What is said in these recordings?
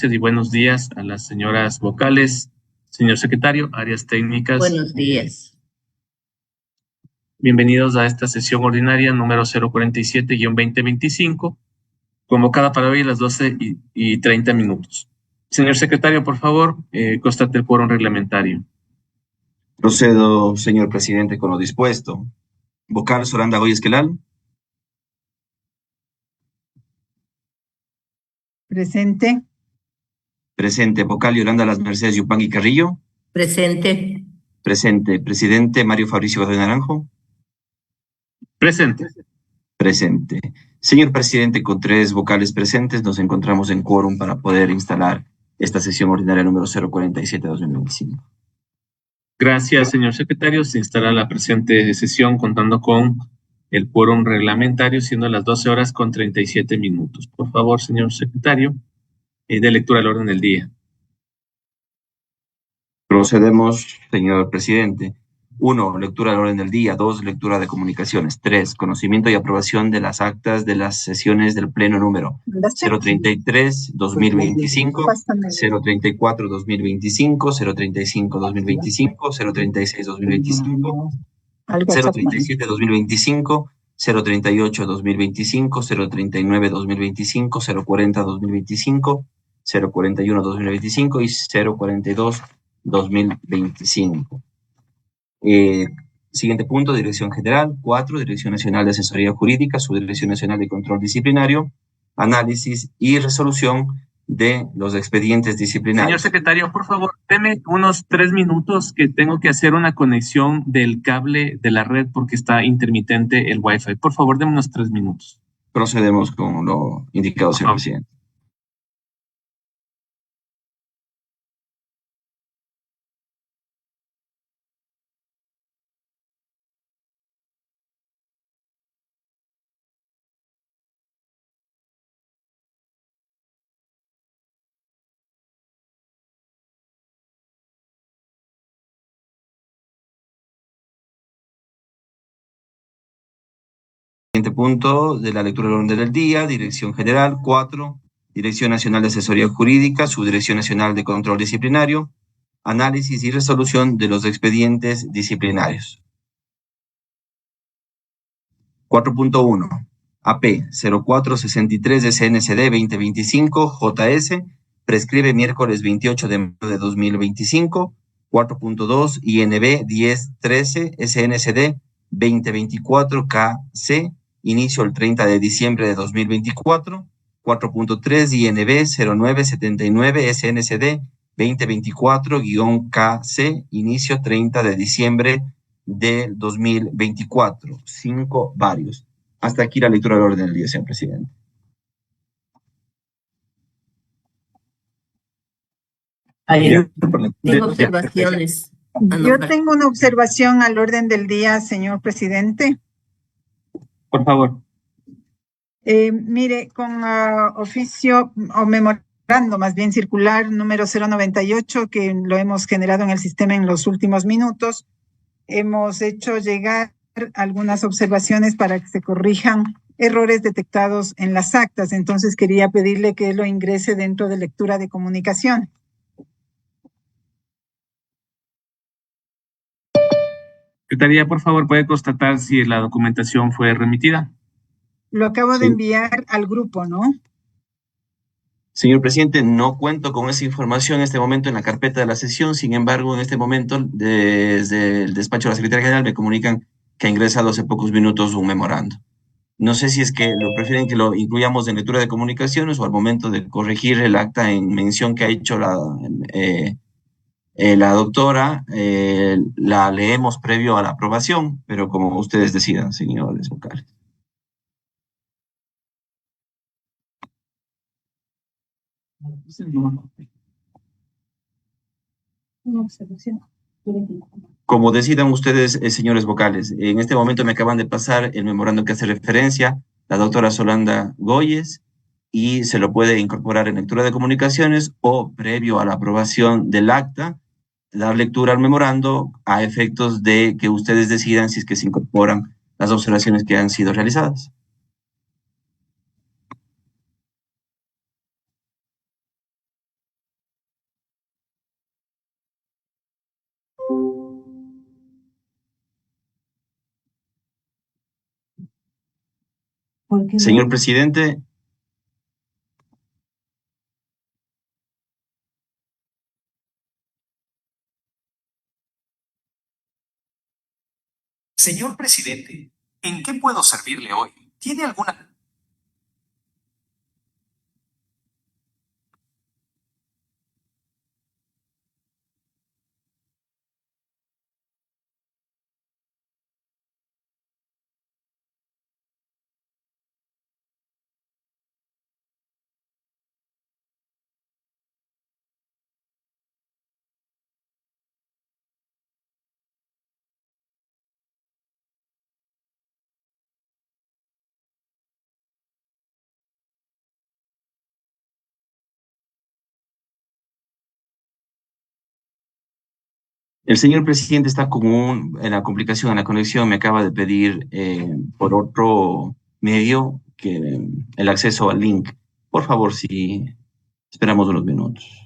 gracias y buenos días a las señoras vocales, señor secretario, áreas técnicas. Buenos días. Bienvenidos a esta sesión ordinaria número 047-2025, convocada para hoy a las 12:30. Señor secretario, por favor, constate el quórum reglamentario. Procedo, señor presidente, con lo dispuesto. Vocal Soranda Goy Esquelal. Presente. Presente. Vocal Yolanda Las Mercedes Yupanqui Carrillo. Presente. Presente. Presidente Mario Fabricio Godoy Naranjo. Presente. Presente. Señor presidente, con 3 vocales presentes, nos encontramos en quórum para poder instalar esta sesión ordinaria número 047-2025. Gracias, señor secretario. Se instala la presente sesión contando con el quórum reglamentario, siendo las 12:37. Por favor, señor secretario, de lectura al orden del día. Procedemos, señor presidente. 1. Lectura del orden del día. 2. Lectura de comunicaciones. 3. Conocimiento y aprobación de las actas de las sesiones del Pleno número 033-2025, 034-2025, 035-2025, 036-2025, 037-2025, 038-2025, 039-2025, 040-2025, 041-2025 y 042-2025. Siguiente punto, Dirección General. 4, Dirección Nacional de Asesoría Jurídica, Subdirección Nacional de Control Disciplinario, análisis y resolución de los expedientes disciplinarios. Señor secretario, por favor, deme unos 3 minutos que tengo que hacer una conexión del cable de la red porque está intermitente el Wi-Fi. Por favor, deme unos 3 minutos. Procedemos con lo indicado, señor presidente. Siguiente punto de la lectura del orden del día, Dirección General. 4, Dirección Nacional de Asesoría Jurídica, Subdirección Nacional de Control Disciplinario, análisis y resolución de los expedientes disciplinarios. 4.1. AP 0463 de CNCD 2025 JS prescribe miércoles 28 de mayo de 2025. 4.2. INB 1013 SNCD 2024 KC inicio el 30 de diciembre de 2024. 4.3. INB 0979 SNCD 2024-KC inicio 30 de diciembre del 2024. 5 varios. Hasta aquí la lectura del orden del día, señor presidente. Tengo observaciones. Yo tengo una observación al orden del día, señor presidente. Por favor. Mire, con oficio o memorando, más bien circular número 098, que lo hemos generado en el sistema en los últimos minutos, hemos hecho llegar algunas observaciones para que se corrijan errores detectados en las actas. Entonces quería pedirle que lo ingrese dentro de lectura de comunicación. Secretaría, por favor, ¿puede constatar si la documentación fue remitida? Lo acabo de enviar al grupo, ¿no? Señor presidente, no cuento con esa información en este momento en la carpeta de la sesión. Sin embargo, en este momento, desde el despacho de la Secretaría General me comunican que ha ingresado hace pocos minutos un memorando. No sé si es que lo prefieren que lo incluyamos en lectura de comunicaciones o al momento de corregir el acta en mención que ha hecho la doctora, la leemos previo a la aprobación, pero como ustedes decidan, señores vocales. Como decidan ustedes, señores vocales. En este momento me acaban de pasar el memorando que hace referencia la doctora Solanda Goyes y se lo puede incorporar en lectura de comunicaciones o previo a la aprobación del acta, dar lectura al memorando a efectos de que ustedes decidan si es que se incorporan las observaciones que han sido realizadas. ¿Por qué no? Señor presidente, Señor presidente, ¿en qué puedo servirle hoy? ¿Tiene alguna... el señor presidente está en la complicación, en la conexión, me acaba de pedir por otro medio que el acceso al link. Por favor, si esperamos unos minutos.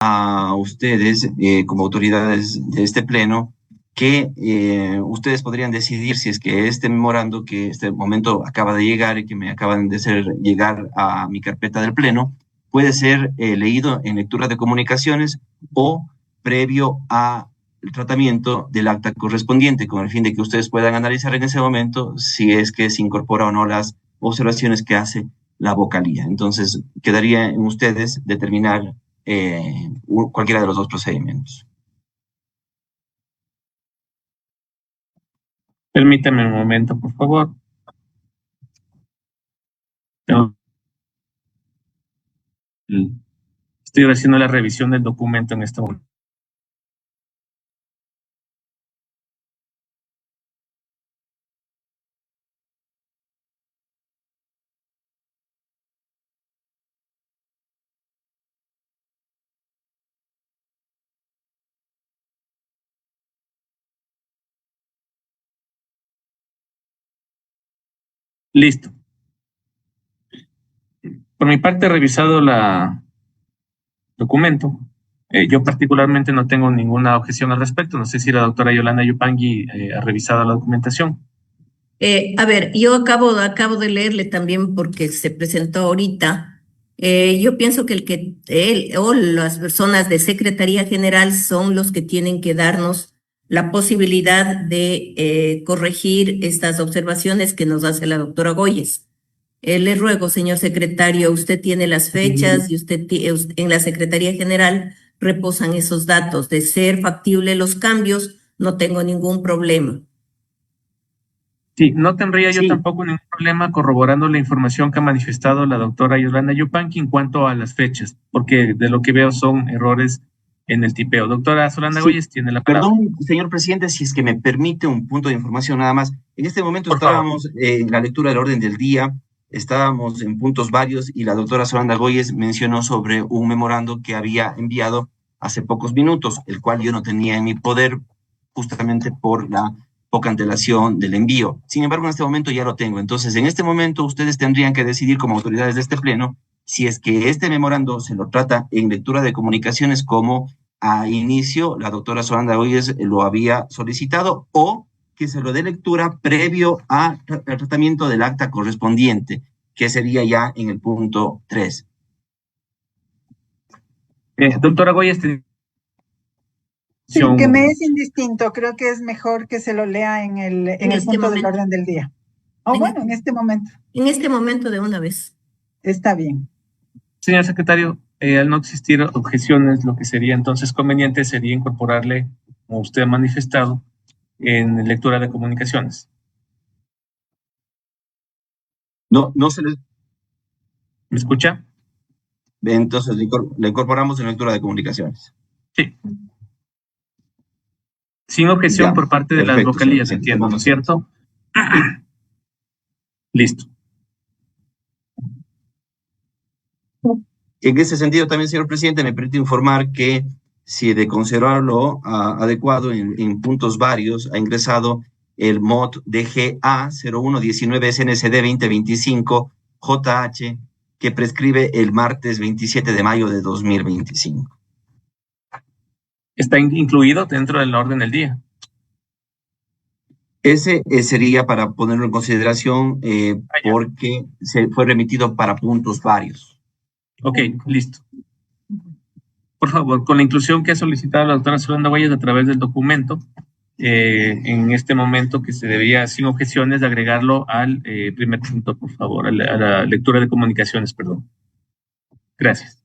A ustedes, como autoridades de este pleno, que ustedes podrían decidir si es que este memorando que este momento acaba de llegar y que me acaban de hacer llegar a mi carpeta del pleno, puede ser leído en lectura de comunicaciones o previo al tratamiento del acta correspondiente, con el fin de que ustedes puedan analizar en ese momento si es que se incorpora o no las observaciones que hace la vocalía. Entonces, quedaría en ustedes determinar cualquiera de los dos procedimientos. Permítame un momento, por favor. No. Estoy haciendo la revisión del documento en este momento. Listo. Por mi parte, he revisado el documento. Yo particularmente no tengo ninguna objeción al respecto. No sé si la doctora Yolanda Yupangui ha revisado la documentación. A ver, yo acabo de leerle también porque se presentó ahorita. Yo pienso que él o las personas de Secretaría General son los que tienen que darnos la posibilidad de corregir estas observaciones que nos hace la doctora Goyes. Le ruego, señor secretario, usted tiene las fechas y usted en la Secretaría General reposan esos datos. De ser factible los cambios, no tengo ningún problema. Sí, no tendría yo Sí. tampoco ningún problema corroborando la información que ha manifestado la doctora Yolanda Yupanqui en cuanto a las fechas, porque de lo que veo son errores en el tipeo. Doctora Solanda Sí, Goyes tiene la palabra. perdón, señor presidente, si es que me permite un punto de información nada más. En este momento Por favor. estábamos en la lectura del orden del día, estábamos en puntos varios y la doctora Solanda Goyes mencionó sobre un memorando que había enviado hace pocos minutos, el cual yo no tenía en mi poder justamente por la poca antelación del envío. Sin embargo, en este momento ya lo tengo. Entonces, en este momento ustedes tendrían que decidir como autoridades de este pleno si es que este memorando se lo trata en lectura de comunicaciones como a inicio la doctora Solanda Goyes lo había solicitado o que se lo dé lectura previo al tratamiento del acta correspondiente, que sería ya en el punto 3. Doctora Goyes, Sí, que me es indistinto. Creo que es mejor que se lo lea en el punto del orden del día. O bueno, en este momento. En este momento de una vez. Está bien. señor secretario, al no existir objeciones, lo que sería entonces conveniente sería incorporarle, como usted ha manifestado, en lectura de comunicaciones. No se les... ¿Me escucha? Entonces le incorporamos en lectura de comunicaciones. Sí. Sin objeción Ya, por parte de las perfecto, vocalías, señor entiendo, ¿no es cierto? Listo. En ese sentido también, señor presidente, me permite informar que si de considerarlo adecuado en puntos varios, ha ingresado el MOT DGA 0119 SNCD 2025 JH, que prescribe el martes 27 de mayo de 2025. Está incluido dentro del orden del día. Ese sería para ponerlo en consideración porque se fue remitido para puntos varios. Ok, listo. Por favor, con la inclusión que ha solicitado la doctora Solanda Goyes a través del documento, en este momento que se debía, sin objeciones, de agregarlo al primer punto, por favor, a la lectura de comunicaciones, perdón. Gracias.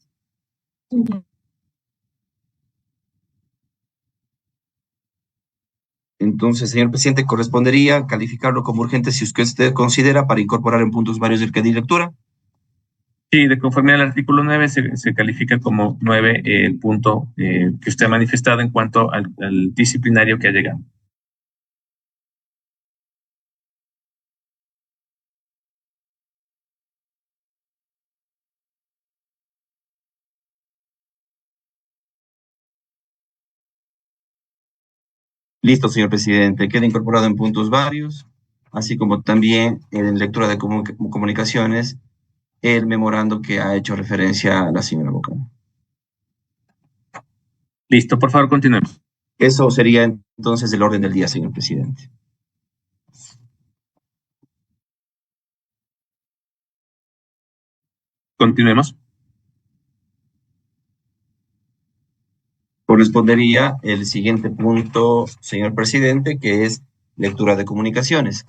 Entonces, señor presidente, correspondería calificarlo como urgente si usted considera para incorporar en puntos varios del que di lectura. Sí, de conformidad al artículo 9 se califica como 9 el punto que usted ha manifestado en cuanto al disciplinario que ha llegado. Listo, señor presidente. Queda incorporado en puntos varios, así como también en lectura de comunicaciones, el memorando que ha hecho referencia a la señora vocal. Listo, por favor, continuemos. Eso sería entonces el orden del día, señor presidente. Continuemos. Correspondería el siguiente punto, señor presidente, que es lectura de comunicaciones.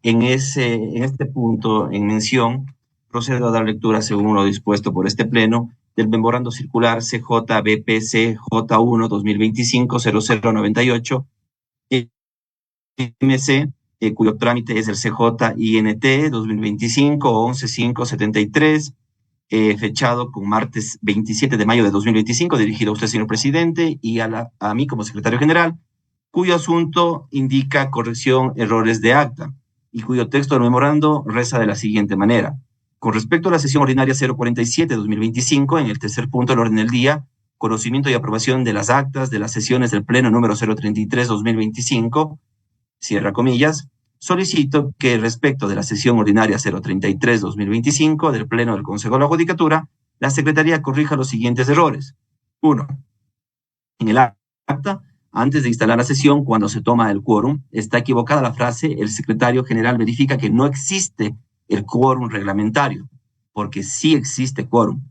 En este punto, en mención, procedo a dar lectura según lo dispuesto por este pleno del memorando circular CJBPC J1 2025-0098 MC, cuyo trámite es el CJINT 2025-11573, fechado con martes 27 de mayo de 2025, dirigido a usted, señor presidente, y a mí como secretario general, cuyo asunto indica corrección errores de acta y cuyo texto del memorando reza de la siguiente manera. Con respecto a la sesión ordinaria 047 de 2025, en el tercer punto del orden del día, conocimiento y aprobación de las actas de las sesiones del Pleno número 033-2025, cierra comillas, solicito que respecto de la sesión ordinaria 033-2025 del Pleno del Consejo de la Judicatura, la Secretaría corrija los siguientes errores. 1. En el acta, antes de instalar la sesión, cuando se toma el quórum, está equivocada la frase, el secretario general verifica que no existe el quórum reglamentario, porque sí existe quórum,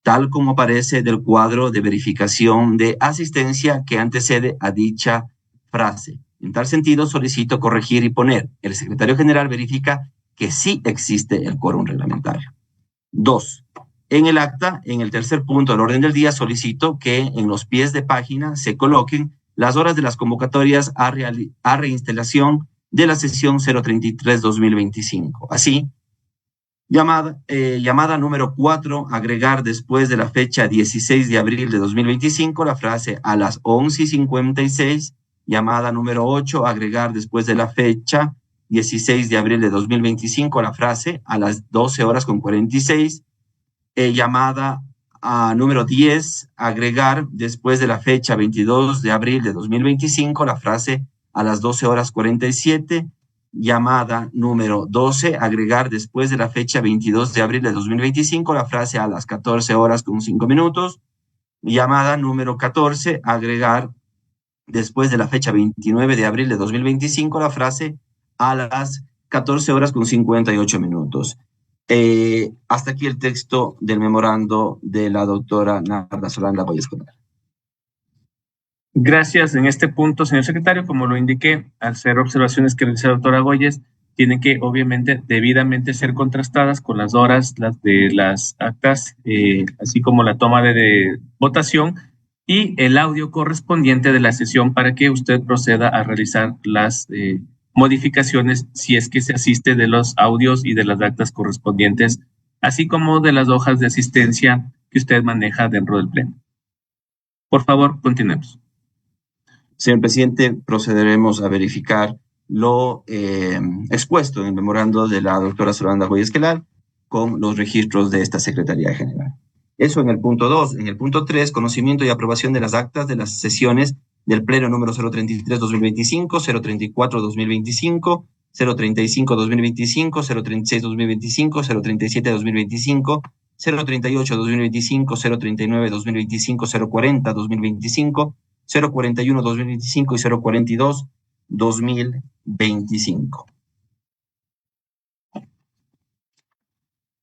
tal como aparece del cuadro de verificación de asistencia que antecede a dicha frase. En tal sentido, solicito corregir y poner, el secretario general verifica que sí existe el quórum reglamentario. 2. En el acta, en el tercer punto del orden del día, solicito que en los pies de página se coloquen las horas de las convocatorias a reinstalación de la sesión 033-2025. Así, llamada número 4, agregar después de la fecha 16 de abril de 2025 la frase a las 11:56. Llamada número 8, agregar después de la fecha 16 de abril de 2025 la frase a las 12:46. Llamada número 10, agregar después de la fecha 22 de abril de 2025 la frase a las 12:47. Llamada número 12, agregar después de la fecha 22 de abril de 2025 la frase a las 14:05. Llamada número 14, agregar después de la fecha 29 de abril de 2025 la frase a las 14:58. Hasta aquí el texto del memorando de la doctora Narda Solanda Goyes Escolar. Gracias. En este punto, señor secretario, como lo indiqué, al ser observaciones que realiza la doctora Goyes, tienen que obviamente debidamente ser contrastadas con las horas de las actas, así como la toma de votación y el audio correspondiente de la sesión para que usted proceda a realizar las modificaciones si es que se asiste de los audios y de las actas correspondientes, así como de las hojas de asistencia que usted maneja dentro del pleno. Por favor, continuemos. Señor presidente, procederemos a verificar lo expuesto en el memorando de la doctora Solanda Goyes Escolar con los registros de esta Secretaría General. Eso en el punto 2. En el punto 3, conocimiento y aprobación de las actas de las sesiones del Pleno número 033-2025, 034-2025, 035-2025, 036-2025, 037-2025, 038-2025, 039-2025, 040-2025, 041-2025 y 042-2025.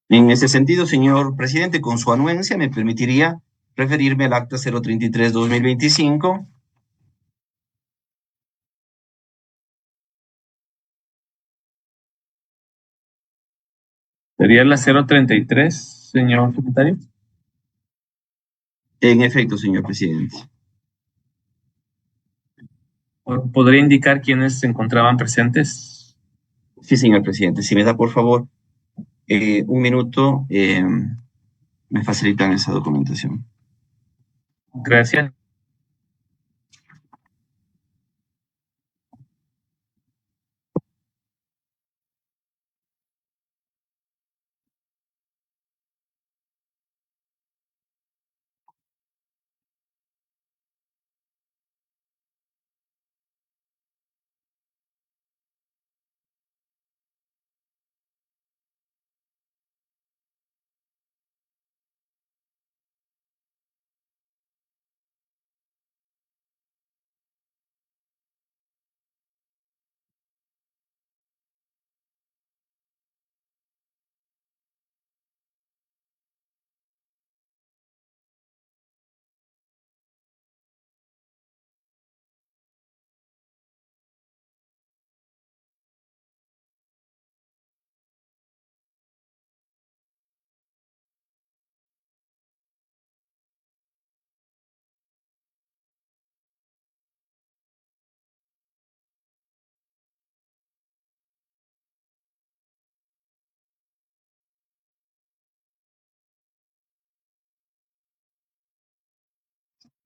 En ese sentido, señor presidente, con su anuencia me permitiría referirme al acta 033-2025. ¿Sería la 033, señor secretario? En efecto, señor presidente. ¿Podría indicar quiénes se encontraban presentes? Sí, señor presidente. Si me da, por favor, un minuto, me facilitan esa documentación. Gracias.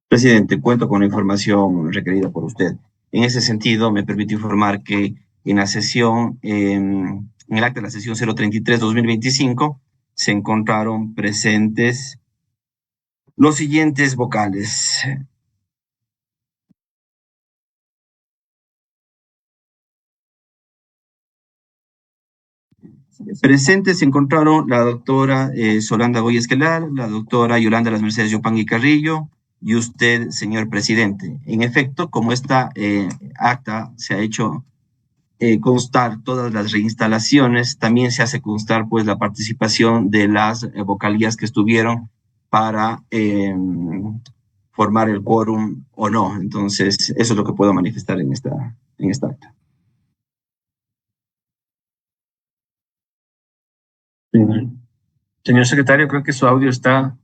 Presidente, cuento con la información requerida por usted. En ese sentido, me permite informar que en la sesión, en el acta de la sesión 033-2025, se encontraron presentes los siguientes vocales. Presentes se encontraron la doctora Solanda Goyes Escolar, la doctora Yolanda Las Mercedes Yopangui Carrillo, y usted, señor presidente. En efecto, como esta acta se ha hecho constar todas las reinstalaciones, también se hace constar pues la participación de las vocalías que estuvieron para formar el quórum o no. Entonces, eso es lo que puedo manifestar en esta acta. Señor secretario, creo que su audio está...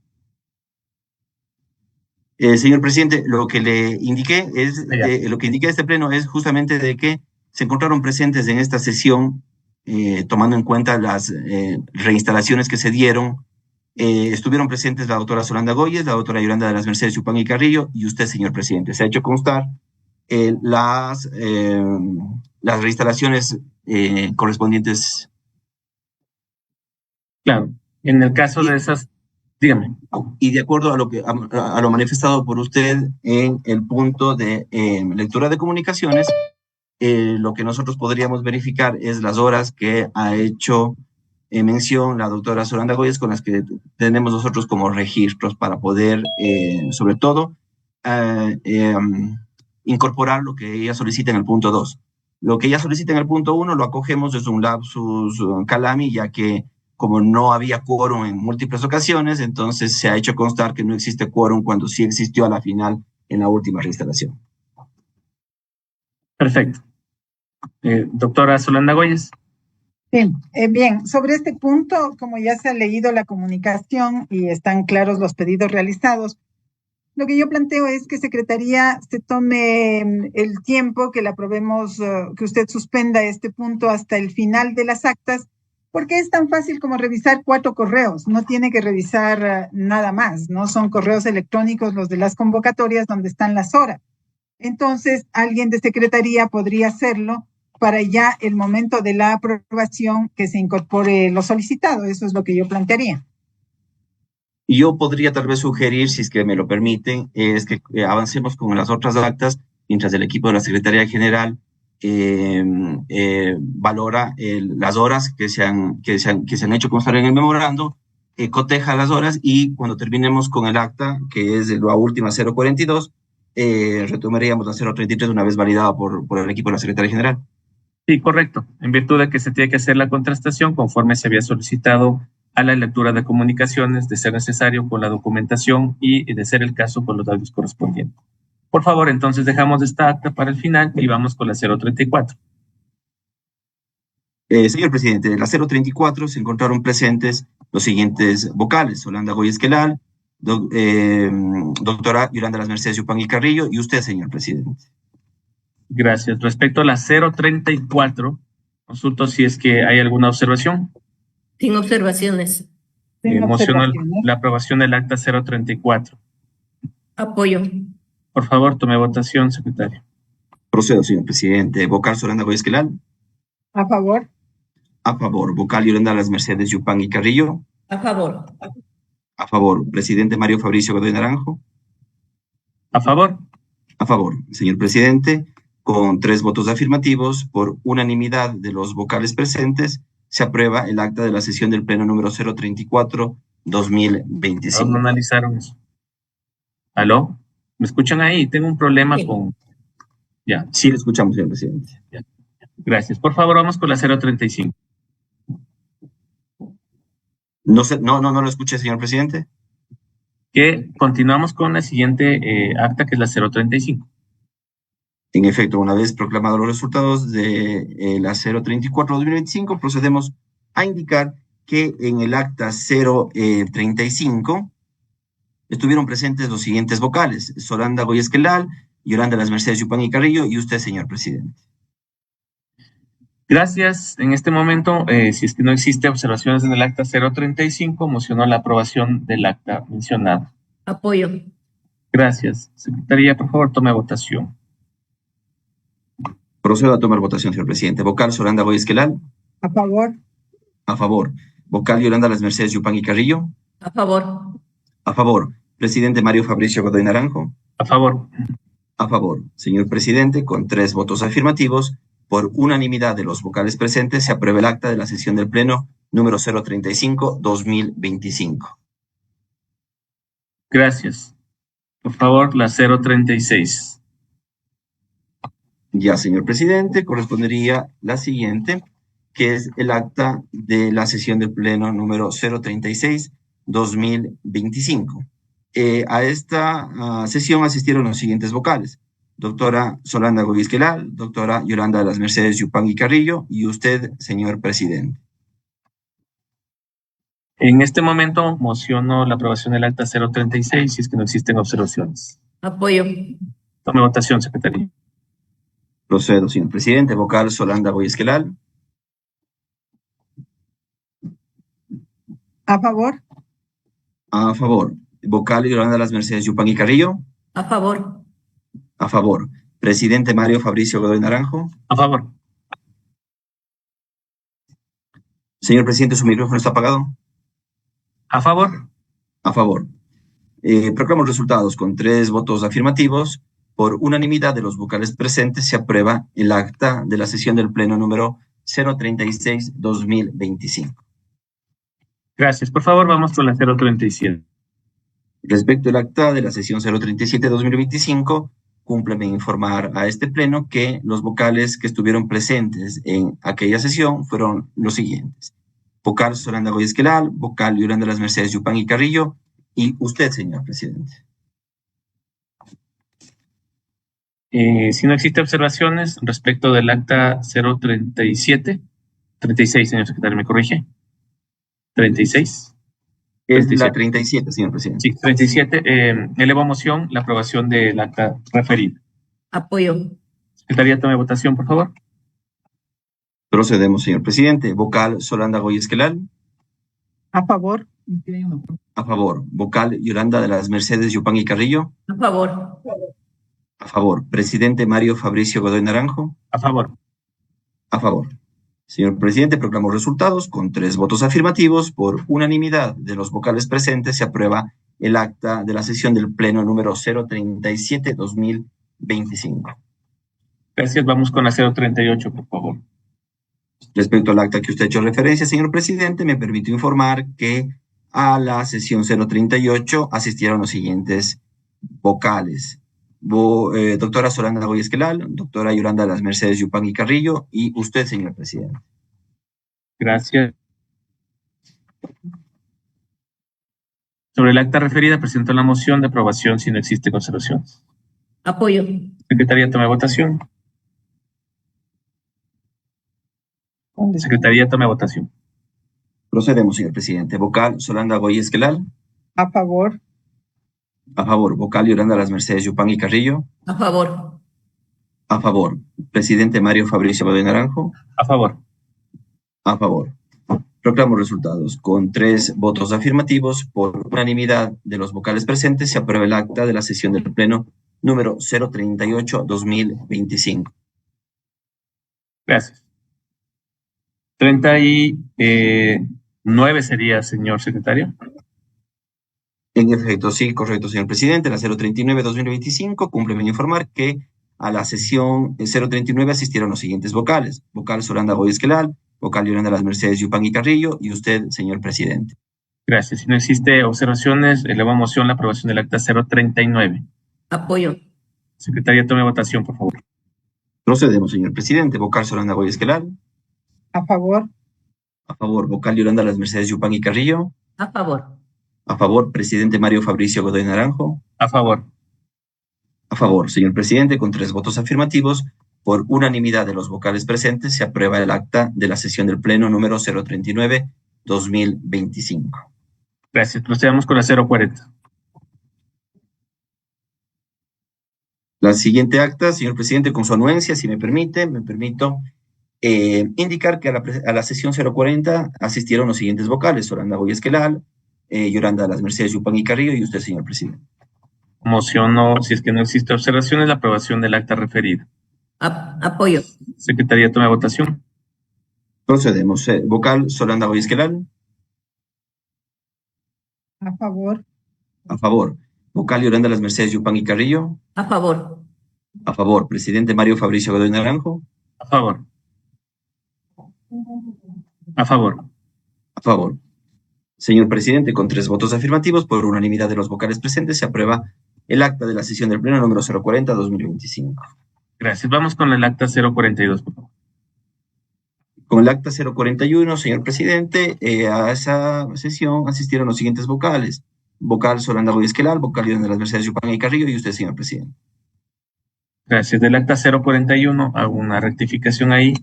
Señor presidente, lo que le indiqué es, lo que indiqué a este pleno es justamente de que se encontraron presentes en esta sesión, tomando en cuenta las reinstalaciones que se dieron. Estuvieron presentes la doctora Solanda Goyes, la doctora Yolanda de las Mercedes Yupanqui Carrillo y usted, señor presidente. Se ha hecho constar las reinstalaciones correspondientes. Claro, en el caso de esas, dígame. Y de acuerdo a lo manifestado por usted en el punto de lectura de comunicaciones, lo que nosotros podríamos verificar es las horas que ha hecho mención la doctora Solanda Goyes, con las que tenemos nosotros como registros para poder, sobre todo, incorporar lo que ella solicita en el punto 2. Lo que ella solicita en el punto 1 lo acogemos desde un lapsus calami, ya que como no había quórum en múltiples ocasiones, entonces se ha hecho constar que no existe quórum cuando sí existió a la final en la última reinstalación. Perfecto. Doctora Solanda Goyes. Sí, bien, sobre este punto, como ya se ha leído la comunicación y están claros los pedidos realizados, lo que yo planteo es que Secretaría se tome el tiempo, que le aprobemos, que usted suspenda este punto hasta el final de las actas, porque es tan fácil como revisar 4 correos, no tiene que revisar nada más, ¿no? Son correos electrónicos los de las convocatorias donde están las horas. Entonces, alguien de Secretaría podría hacerlo para ya el momento de la aprobación que se incorpore lo solicitado. Eso es lo que yo plantearía. Y yo podría tal vez sugerir, si es que me lo permiten, es que avancemos con las otras actas, mientras el equipo de la Secretaría General valora las horas que se han hecho constar en el memorando, coteja las horas y cuando terminemos con el acta, que es la última 042, retomaríamos la 033 una vez validada por el equipo de la Secretaría General. Sí, correcto. En virtud de que se tiene que hacer la contrastación conforme se había solicitado a la lectura de comunicaciones, de ser necesario con la documentación y, de ser el caso, con los datos correspondientes. Por favor, entonces dejamos esta acta para el final y vamos con la 034. Señor presidente, en la 034 se encontraron presentes los siguientes vocales: Solanda Goyes Quelal, doctora Yolanda de las Mercedes Yupanqui Carrillo y usted, señor presidente. Gracias. Respecto a la 034, consulto si es que hay alguna observación. Sin observaciones. Mociono la aprobación del acta 034. Apoyo. Por favor, tome votación, secretario. Procedo, señor presidente. Vocal Solanda Goyes Quelal. A favor. A favor. Vocal Yolanda de las Mercedes Yupanqui Carrillo. A favor. A favor. Presidente Mario Fabricio Godoy Naranjo. A favor. A favor. Señor presidente, con 3 votos afirmativos, por unanimidad de los vocales presentes, se aprueba el acta de la sesión del Pleno número 034-2025. No analizaron eso. ¿Aló? ¿Me escuchan ahí? Tengo un problema con... Ya. Sí, lo escuchamos, señor presidente. Ya. Gracias. Por favor, vamos con la 035. No lo escuché, señor presidente. Que continuamos con la siguiente acta, que es la 035. En efecto, una vez proclamados los resultados de la 034-2025, procedemos a indicar que en el acta 035 estuvieron presentes los siguientes vocales: Solanda Goyes Quelal, Yolanda de las Mercedes Yupanqui Carrillo y usted, señor presidente. Gracias. En este momento, si es que no existe observaciones en el acta 035, mociono la aprobación del acta mencionada. Apoyo. Gracias. Secretaría, por favor, tome votación. Procedo a tomar votación, señor presidente. Vocal Solanda Goyes Quelal. A favor. A favor. Vocal Yolanda de las Mercedes Yupanqui Carrillo. A favor. A favor. Presidente Mario Fabricio Godoy Naranjo. A favor. A favor. Señor presidente, con 3 votos afirmativos, por unanimidad de los vocales presentes, se aprueba el acta de la sesión del Pleno número 035-2025. Gracias. Por favor, la 036. Ya, señor presidente, correspondería la siguiente, que es el acta de la sesión del Pleno número 036-2025. A esta sesión asistieron los siguientes vocales: doctora Solanda Goyes Quelal, doctora Yolanda de las Mercedes Yupanqui Carrillo y usted, señor presidente. En este momento mociono la aprobación del acta 036 si es que no existen observaciones. Apoyo. Tome votación, secretaría. Procedo, señor presidente. Vocal Solanda Goy Esquelal. A favor. A favor. Vocal Yolanda Las Mercedes Yupanqui Carrillo. A favor. A favor. Presidente Mario Fabricio Godoy Naranjo. A favor. Señor presidente, su micrófono está apagado. A favor. A favor. Proclamo los resultados con 3 votos afirmativos. Por unanimidad de los vocales presentes se aprueba el acta de la sesión del Pleno número 036-2025. Gracias. Por favor, vamos con la 037. Respecto al acta de la sesión 037-2025, cúmpleme informar a este Pleno que los vocales que estuvieron presentes en aquella sesión fueron los siguientes: vocal Solanda Goy Esquelal, vocal Yolanda Las Mercedes Yupanqui Carrillo, y usted, señor presidente. Si no existen observaciones respecto del acta 037, 36, señor secretario, ¿me corrige? 36. Es 37. la 37, señor presidente. Sí, 37. Elevo a moción la aprobación del acta referida. Apoyo. Secretaría, tome votación, por favor. Procedemos, señor presidente. Vocal Solanda Goy Esquelal. A favor. A favor. Vocal Yolanda de las Mercedes Yupanqui Carrillo. A favor. A favor. Presidente Mario Fabricio Godoy Naranjo. A favor. A favor. Señor presidente, proclamo resultados con 3 votos afirmativos. Por unanimidad de los vocales presentes se aprueba el acta de la sesión del Pleno número 037-2025. Gracias. Vamos con la 038, por favor. Respecto al acta que usted ha hecho referencia, señor presidente, me permito informar que a la sesión 038 asistieron los siguientes vocales: doctora Solanda Goy Esquelal, doctora Yolanda Las Mercedes Yupanqui Carrillo, y usted, señor presidente. Gracias. Sobre el acta referida, presento la moción de aprobación si no existen observaciones. Apoyo. Secretaría, tome votación. Secretaría, tome votación. Procedemos, señor presidente. Vocal Solanda Goy Esquelal. A favor. A favor. Vocal Yolanda Las Mercedes Yupanqui Carrillo. A favor. A favor. Presidente Mario Fabricio Godoy Naranjo. A favor. A favor. Proclamo resultados. Con 3 votos afirmativos, por unanimidad de los vocales presentes, se aprueba el acta de la sesión del Pleno número 038-2025. Gracias. 39 sería, señor secretario. En efecto, sí, correcto, señor presidente. La 039-2025, cúmpleme informar que a la sesión 039 asistieron los siguientes vocales: vocal Solanda Goy Esquelal, vocal Yolanda Las Mercedes Yupanqui Carrillo, y usted, señor presidente. Gracias. Si no existe observaciones, elevo a moción la aprobación del acta 039. Apoyo. Secretaría, tome votación, por favor. Procedemos, señor presidente. Vocal Solanda Goy Esquelal. A favor. A favor. Vocal Yolanda Las Mercedes Yupanqui Carrillo. A favor. A favor. Presidente Mario Fabricio Godoy Naranjo. A favor. A favor, señor presidente, con 3 votos afirmativos, por unanimidad de los vocales presentes, se aprueba el acta de la sesión del Pleno número 039-2025. Gracias. Procedamos con la 040. La siguiente acta, señor presidente, con su anuencia, si me permite, me permito indicar que a la sesión 040 asistieron los siguientes vocales: Solanda Goy Esquelal, Yolanda Las Mercedes Yupanqui Carrillo, y usted, señor presidente. Mociono, si es que no existe observaciones, la aprobación del acta referida. Apoyo. Secretaría, tome votación. Procedemos. Vocal Solanda Goy Esquelal. A favor. A favor. Vocal Yolanda Las Mercedes Yupanqui Carrillo. A favor. A favor. Presidente Mario Fabricio Godoy Naranjo. A favor. A favor. A favor. Señor presidente, con 3 votos afirmativos, por unanimidad de los vocales presentes, se aprueba el acta de la sesión del Pleno número 040-2025. Gracias. Vamos con el acta 042, por favor. Con el acta 041, señor presidente, a esa sesión asistieron los siguientes vocales: vocal Solanda Goy Esquelal, vocal de Las Mercedes Yupanqui Carrillo, y usted, señor presidente. Gracias. Del acta 041 hago una rectificación ahí.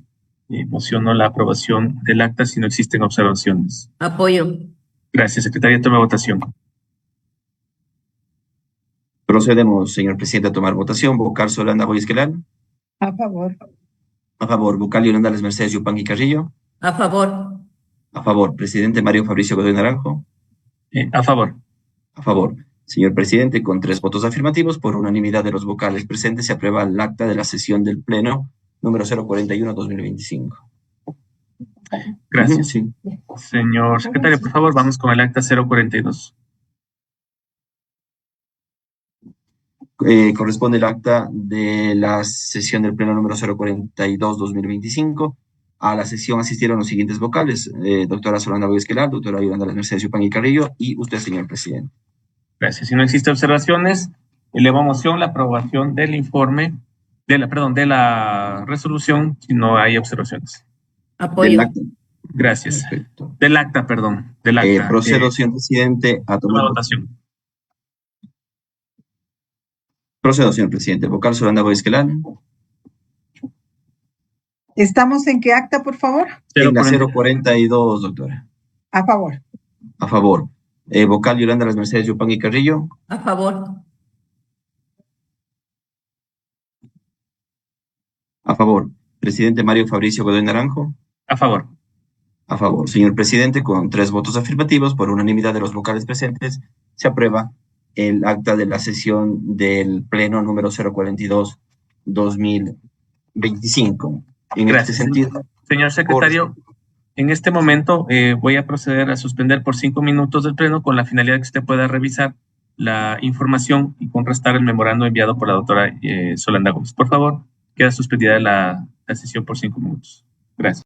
Mociono la aprobación del acta si no existen observaciones. Apoyo. Gracias. Secretaría, tome votación. Procedemos, señor presidente, a tomar votación. Vocal Solanda Goy Esquelal. A favor. A favor, vocal Yolanda Las Mercedes Yupanqui Carrillo. A favor. A favor, presidente Mario Fabricio Godoy Naranjo. A favor. A favor. Señor presidente, con 3 votos afirmativos, por unanimidad de los vocales presentes, se aprueba el acta de la sesión del Pleno número 041-2025. Gracias. Sí. Señor secretario, por favor, vamos con el acta 042. Corresponde el acta de la sesión del Pleno número 042-2025. A la sesión asistieron los siguientes vocales: doctora Solanda Boyesquelar, doctora Yolanda Las Mercedes Yupanqui Carrillo y usted, señor presidente. Gracias. Si no existen observaciones, elevo a moción la aprobación del informe, de la resolución, si no hay observaciones. Apoyo. Del acta. Gracias. Perfecto. Del acta, perdón. Del acta. Procedo, señor presidente, a La tomar votación. Procedo, señor presidente. Vocal Solanda Boyesquelar. ¿Estamos en qué acta, por favor? En la 042. 042, doctora. A favor. A favor. Vocal Yolanda Las Mercedes Yupanqui Carrillo. A favor. A favor. Presidente Mario Fabricio Godoy Naranjo. A favor. A favor. Señor presidente, con 3 votos afirmativos, por unanimidad de los vocales presentes, se aprueba el acta de la sesión del Pleno número 042-2025. En Gracias. este sentido, Señor secretario, en este momento voy a proceder a suspender por 5 minutos del pleno con la finalidad de que usted pueda revisar la información y contrastar el memorando enviado por la doctora Solanda Gómez. Por favor, queda suspendida la sesión por 5 minutos. Gracias.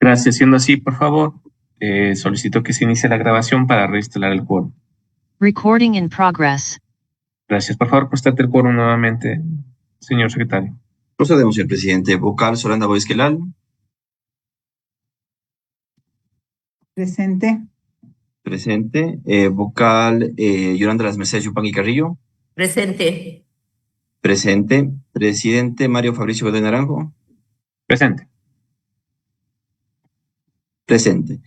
Gracias. Siendo así, por favor, solicito que se inicie la grabación para reinstalar el quórum. Recording in progress. Gracias. Por favor, constate el quórum nuevamente, señor secretario. Procedemos, señor presidente. Vocal Solanda Boesquelal. Presente. Presente. Vocal Yolanda Las Mercedes Yupanqui Carrillo. Presente. Presente. Presidente Mario Fabricio Godoy Naranjo. Presente. Presente.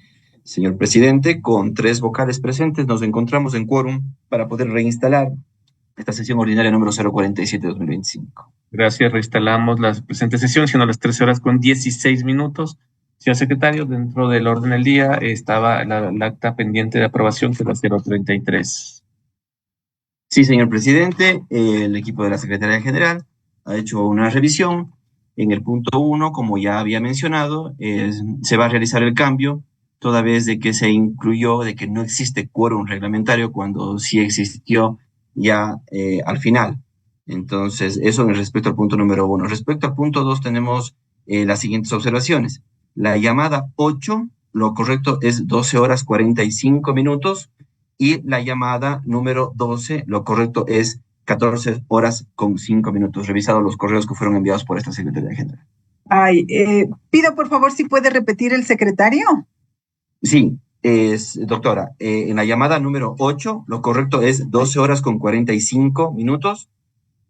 Señor presidente, con 3 vocales presentes nos encontramos en quórum para poder reinstalar esta sesión ordinaria número 047-2025. Gracias. Reinstalamos la presente sesión, siendo las 13 horas con 16 minutos. Señor secretario, dentro del orden del día estaba la acta pendiente de aprobación, que es la 033. Sí, señor presidente, el equipo de la Secretaría General ha hecho una revisión. En el punto 1, como ya había mencionado, se va a realizar el cambio, toda vez de que se incluyó de que no existe quórum reglamentario cuando sí existió ya al final. Entonces, eso en respecto al punto número 1. Respecto al punto 2, tenemos las siguientes observaciones. La llamada 8, lo correcto es 12 horas 45 minutos, y la llamada número 12, lo correcto es 14 horas con 5 minutos, revisado los correos que fueron enviados por esta Secretaría General. Pido por favor si puede repetir el secretario. Sí, doctora, en la llamada número 8, lo correcto es 12 horas con 45 minutos.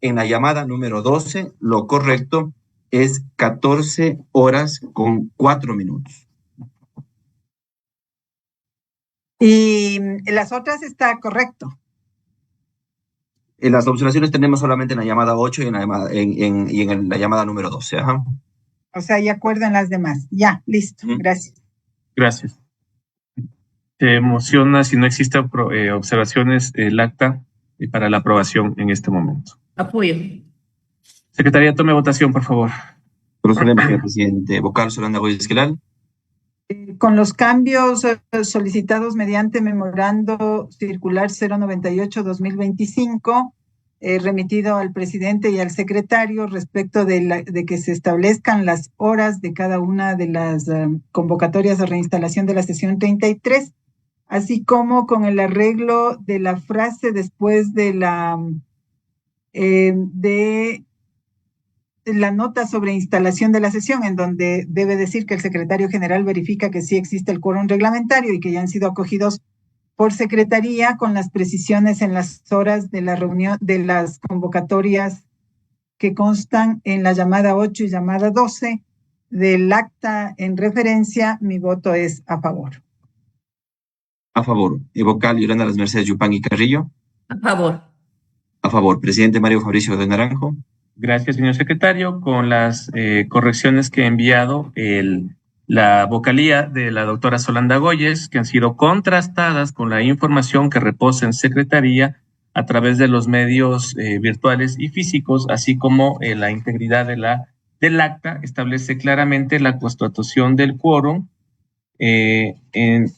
En la llamada número 12, lo correcto es 14 horas con 4 minutos. Y las otras está correcto. En las observaciones tenemos solamente en la llamada 8 y en la llamada número 12. Ajá. O sea, ya acuerdo en las demás. Ya, listo. Gracias. Gracias. Se emociona si no existen observaciones el acta para la aprobación en este momento. Apoyo. Secretaría, tome votación, por favor. Procedemos, señor presidente. Vocal Solanda Boesquelal. Con los cambios solicitados mediante memorando circular 098-2025, remitido al presidente y al secretario respecto de que se establezcan las horas de cada una de las convocatorias de reinstalación de la sesión 33, así como con el arreglo de la frase después de la nota sobre instalación de la sesión, en donde debe decir que el secretario general verifica que sí existe el quórum reglamentario y que ya han sido acogidos por secretaría, con las precisiones en las horas de la reunión de las convocatorias que constan en la llamada 8 y llamada 12 del acta en referencia. Mi voto es a favor. A favor. Vocal Yolanda Las Mercedes Yupanqui Carrillo. A favor. A favor. Presidente Mario Fabricio Godoy Naranjo. Gracias, señor secretario. Con las correcciones que he enviado, la vocalía de la doctora Solanda Goyes, que han sido contrastadas con la información que reposa en secretaría a través de los medios virtuales y físicos, así como la integridad del acta, establece claramente la constatación del quórum en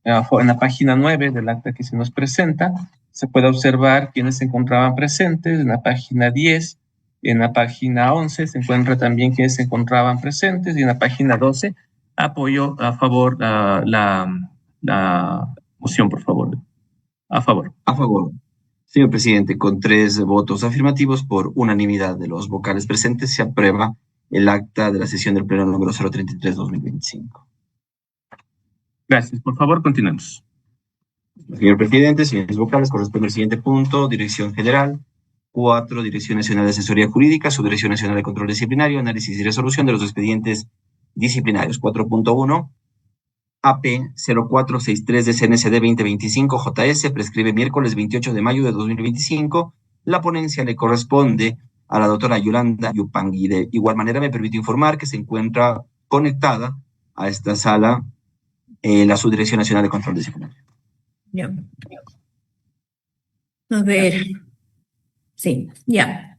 la página 9 del acta que se nos presenta. Se puede observar quiénes se encontraban presentes. En la página 10, en la página 11 se encuentra también quienes se encontraban presentes, y en la página 12 apoyo a favor la moción, por favor. A favor. A favor. Señor presidente, con 3 votos afirmativos por unanimidad de los vocales presentes, se aprueba el acta de la sesión del pleno número 033-2025. Gracias. Por favor, continuemos. Señor presidente, señores vocales, corresponde al siguiente punto: Dirección General. 4, Dirección Nacional de Asesoría Jurídica, Subdirección Nacional de Control Disciplinario, Análisis y Resolución de los Expedientes Disciplinarios. 4.1, AP 0463 de CNCD 2025 JS, prescribe miércoles 28 de mayo de 2025. La ponencia le corresponde a la doctora Yolanda Yupanqui. De igual manera, me permito informar que se encuentra conectada a esta sala la Subdirección Nacional de Control Disciplinario. Ya. A ver. Sí, ya.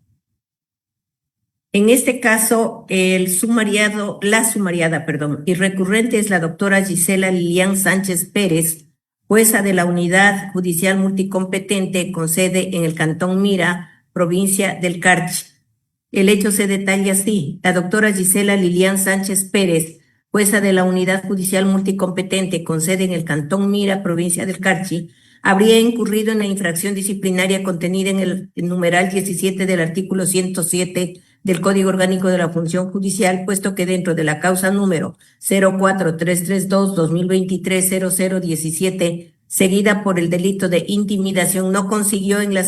En este caso, la sumariada, y recurrente es la doctora Gisela Lilian Sánchez Pérez, jueza de la Unidad Judicial Multicompetente con sede en el Cantón Mira, provincia del Carchi. El hecho se detalla así: la doctora Gisela Lilian Sánchez Pérez jueza de la Unidad Judicial Multicompetente con sede en el Cantón Mira, provincia del Carchi, habría incurrido en la infracción disciplinaria contenida en el numeral 17 del artículo 107 del Código Orgánico de la Función Judicial, puesto que dentro de la causa número 04332-2023-0017, seguida por el delito de intimidación, no consignó en la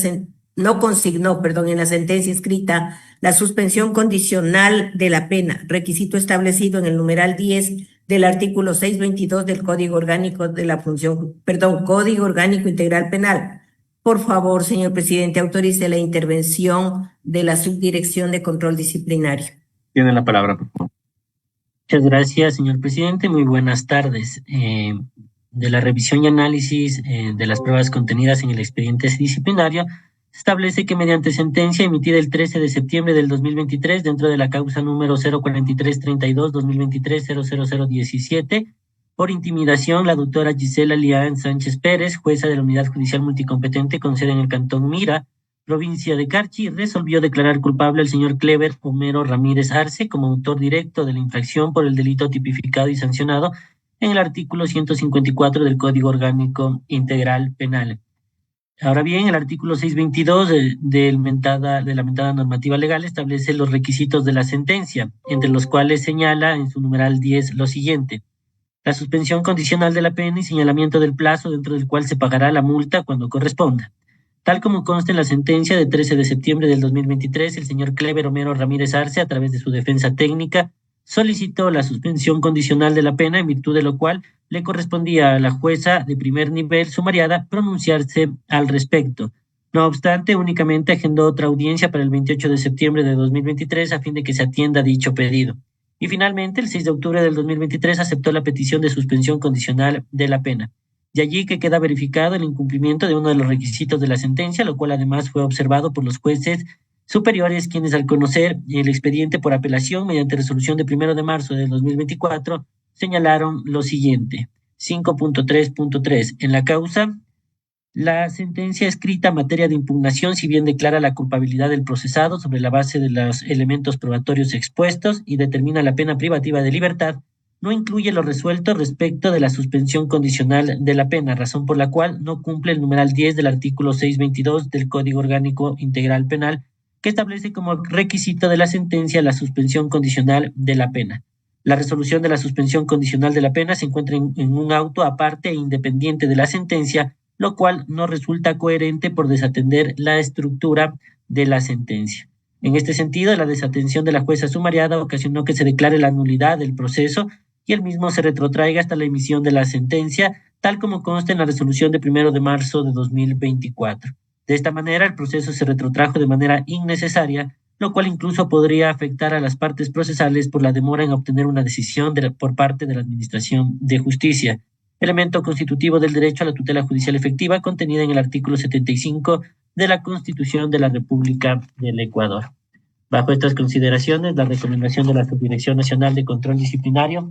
sentencia escrita la suspensión condicional de la pena, requisito establecido en el numeral 10 del artículo 622 del Código Orgánico de la Código Orgánico Integral Penal. Por favor, señor presidente, autorice la intervención de la Subdirección de Control Disciplinario. Tiene la palabra, por favor. Muchas gracias, señor presidente. Muy buenas tardes. De la revisión y análisis de las pruebas contenidas en el expediente disciplinario, se establece que mediante sentencia emitida el 13 de septiembre del 2023 dentro de la causa número 04332-2023-00017, por intimidación, la doctora Gisela Lián Sánchez Pérez, jueza de la Unidad Judicial Multicompetente con sede en el Cantón Mira, provincia de Carchi, resolvió declarar culpable al señor Clever Homero Ramírez Arce como autor directo de la infracción por el delito tipificado y sancionado en el artículo 154 del Código Orgánico Integral Penal. Ahora bien, el artículo 622 de la mentada normativa legal establece los requisitos de la sentencia, entre los cuales señala en su numeral 10 lo siguiente: la suspensión condicional de la pena y señalamiento del plazo dentro del cual se pagará la multa cuando corresponda. Tal como consta en la sentencia de 13 de septiembre del 2023, el señor Clever Homero Ramírez Arce, a través de su defensa técnica, solicitó la suspensión condicional de la pena, en virtud de lo cual le correspondía a la jueza de primer nivel sumariada pronunciarse al respecto. No obstante, únicamente agendó otra audiencia para el 28 de septiembre de 2023 a fin de que se atienda dicho pedido. Y finalmente, el 6 de octubre del 2023 aceptó la petición de suspensión condicional de la pena. De allí que queda verificado el incumplimiento de uno de los requisitos de la sentencia, lo cual además fue observado por los jueces superiores, quienes al conocer el expediente por apelación mediante resolución de 1 de marzo del 2024, señalaron lo siguiente: 5.3.3. En la causa, la sentencia escrita en materia de impugnación, si bien declara la culpabilidad del procesado sobre la base de los elementos probatorios expuestos y determina la pena privativa de libertad, no incluye lo resuelto respecto de la suspensión condicional de la pena, razón por la cual no cumple el numeral 10 del artículo 622 del Código Orgánico Integral Penal, que establece como requisito de la sentencia la suspensión condicional de la pena. La resolución de la suspensión condicional de la pena se encuentra en un auto aparte e independiente de la sentencia, lo cual no resulta coherente por desatender la estructura de la sentencia. En este sentido, la desatención de la jueza sumariada ocasionó que se declare la nulidad del proceso y el mismo se retrotraiga hasta la emisión de la sentencia, tal como consta en la resolución de 1 de marzo de 2024. De esta manera, el proceso se retrotrajo de manera innecesaria, lo cual incluso podría afectar a las partes procesales por la demora en obtener una decisión por parte de la Administración de Justicia, elemento constitutivo del derecho a la tutela judicial efectiva contenida en el artículo 75 de la Constitución de la República del Ecuador. Bajo estas consideraciones, la recomendación de la Subdirección Nacional de Control Disciplinario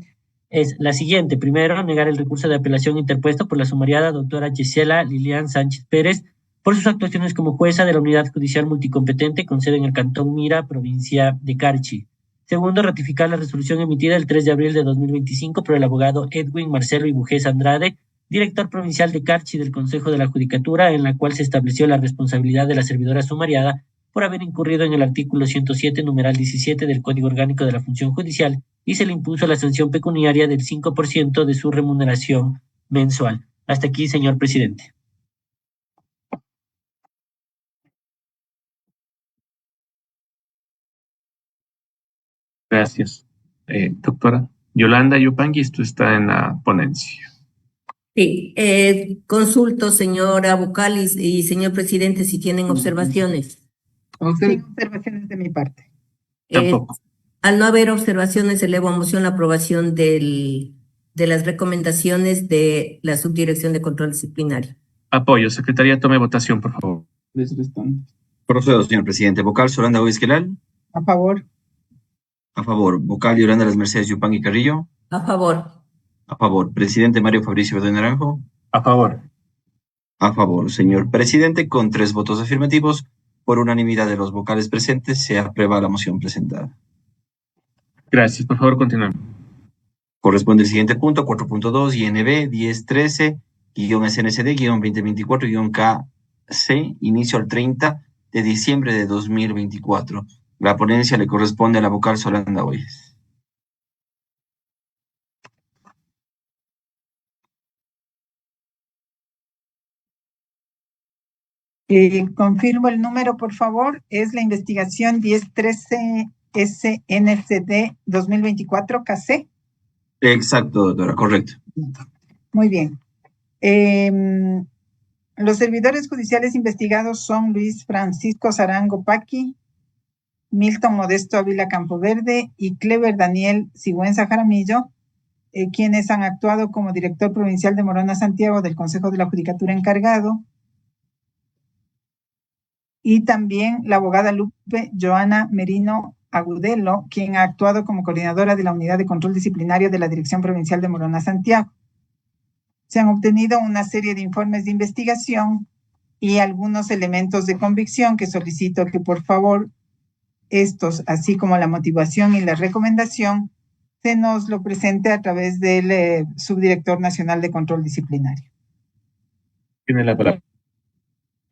es la siguiente. Primero, negar el recurso de apelación interpuesto por la sumariada doctora Gisela Lilian Sánchez Pérez por sus actuaciones como jueza de la Unidad Judicial Multicompetente con sede en el Cantón Mira, provincia de Carchi. Segundo, ratificar la resolución emitida el 3 de abril de 2025 por el abogado Edwin Marcelo Ibujés Andrade, director provincial de Carchi del Consejo de la Judicatura, en la cual se estableció la responsabilidad de la servidora sumariada por haber incurrido en el artículo 107, numeral 17 del Código Orgánico de la Función Judicial, y se le impuso la sanción pecuniaria del 5% de su remuneración mensual. Hasta aquí, señor presidente. Gracias. Doctora Yolanda Yupanqui, esto está en la ponencia. Sí, consulto, señora Vocalis y señor presidente, si tienen observaciones. Sin observaciones de mi parte. Tampoco. Al no haber observaciones, elevo a moción la aprobación de las recomendaciones de la Subdirección de Control Disciplinario. Apoyo. Secretaría, tome votación, por favor. Procedo, señor presidente. Vocal Solanda Gómez Quelal. A favor. A favor. Vocal Yolanda Las Mercedes Yupanqui Carrillo. A favor. A favor. Presidente Mario Fabricio Bedoya Naranjo. A favor. A favor. Señor presidente, con 3 votos afirmativos, por unanimidad de los vocales presentes, se aprueba la moción presentada. Gracias. Por favor, continuemos. Corresponde el siguiente punto, 4.2, INB 1013-SNCD-2024-KC, inicio al 30 de diciembre de 2024. La ponencia le corresponde a la vocal Solanda Goyes. Confirmo el número, por favor. Es la investigación 1013 SNCD 2024-KC. Exacto, doctora, correcto. Muy bien. Los servidores judiciales investigados son Luis Francisco Sarango Paqui, Milton Modesto Ávila Campoverde y Clever Daniel Sigüenza Jaramillo, quienes han actuado como director provincial de Morona Santiago del Consejo de la Judicatura encargado, y también la abogada Lupe Joana Merino Agudelo, quien ha actuado como coordinadora de la Unidad de Control Disciplinario de la Dirección Provincial de Morona Santiago. Se han obtenido una serie de informes de investigación y algunos elementos de convicción que solicito que por favor estos, así como la motivación y la recomendación, se nos lo presente a través del Subdirector Nacional de Control Disciplinario. Tiene la palabra.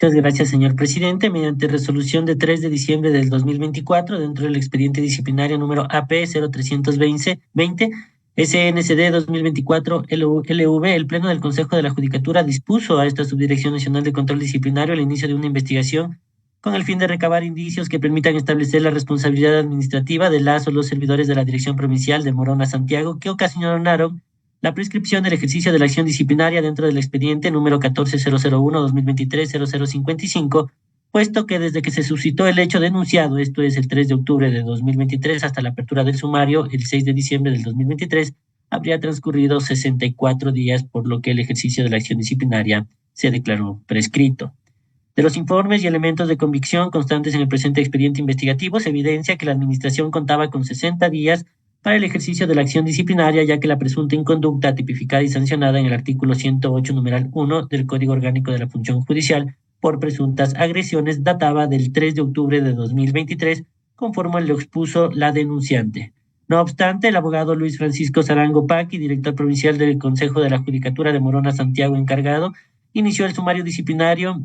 Muchas gracias, señor presidente. Mediante resolución de 3 de diciembre del 2024, dentro del expediente disciplinario número AP 0320, SNCD 2024 LV, el Pleno del Consejo de la Judicatura dispuso a esta Subdirección Nacional de Control Disciplinario el inicio de una investigación con el fin de recabar indicios que permitan establecer la responsabilidad administrativa de las o los servidores de la Dirección Provincial de Morona Santiago que ocasionaron la prescripción del ejercicio de la acción disciplinaria dentro del expediente número 14001-2023-0055, puesto que desde que se suscitó el hecho denunciado, esto es el 3 de octubre de 2023, hasta la apertura del sumario, el 6 de diciembre del 2023, habría transcurrido 64 días, por lo que el ejercicio de la acción disciplinaria se declaró prescrito. De los informes y elementos de convicción constantes en el presente expediente investigativo, se evidencia que la Administración contaba con 60 días para el ejercicio de la acción disciplinaria, ya que la presunta inconducta tipificada y sancionada en el artículo 108, numeral 1 del Código Orgánico de la Función Judicial por presuntas agresiones databa del 3 de octubre de 2023, conforme lo expuso la denunciante. No obstante, el abogado Luis Francisco Sarango Paqui, director provincial del Consejo de la Judicatura de Morona Santiago encargado, inició el sumario disciplinario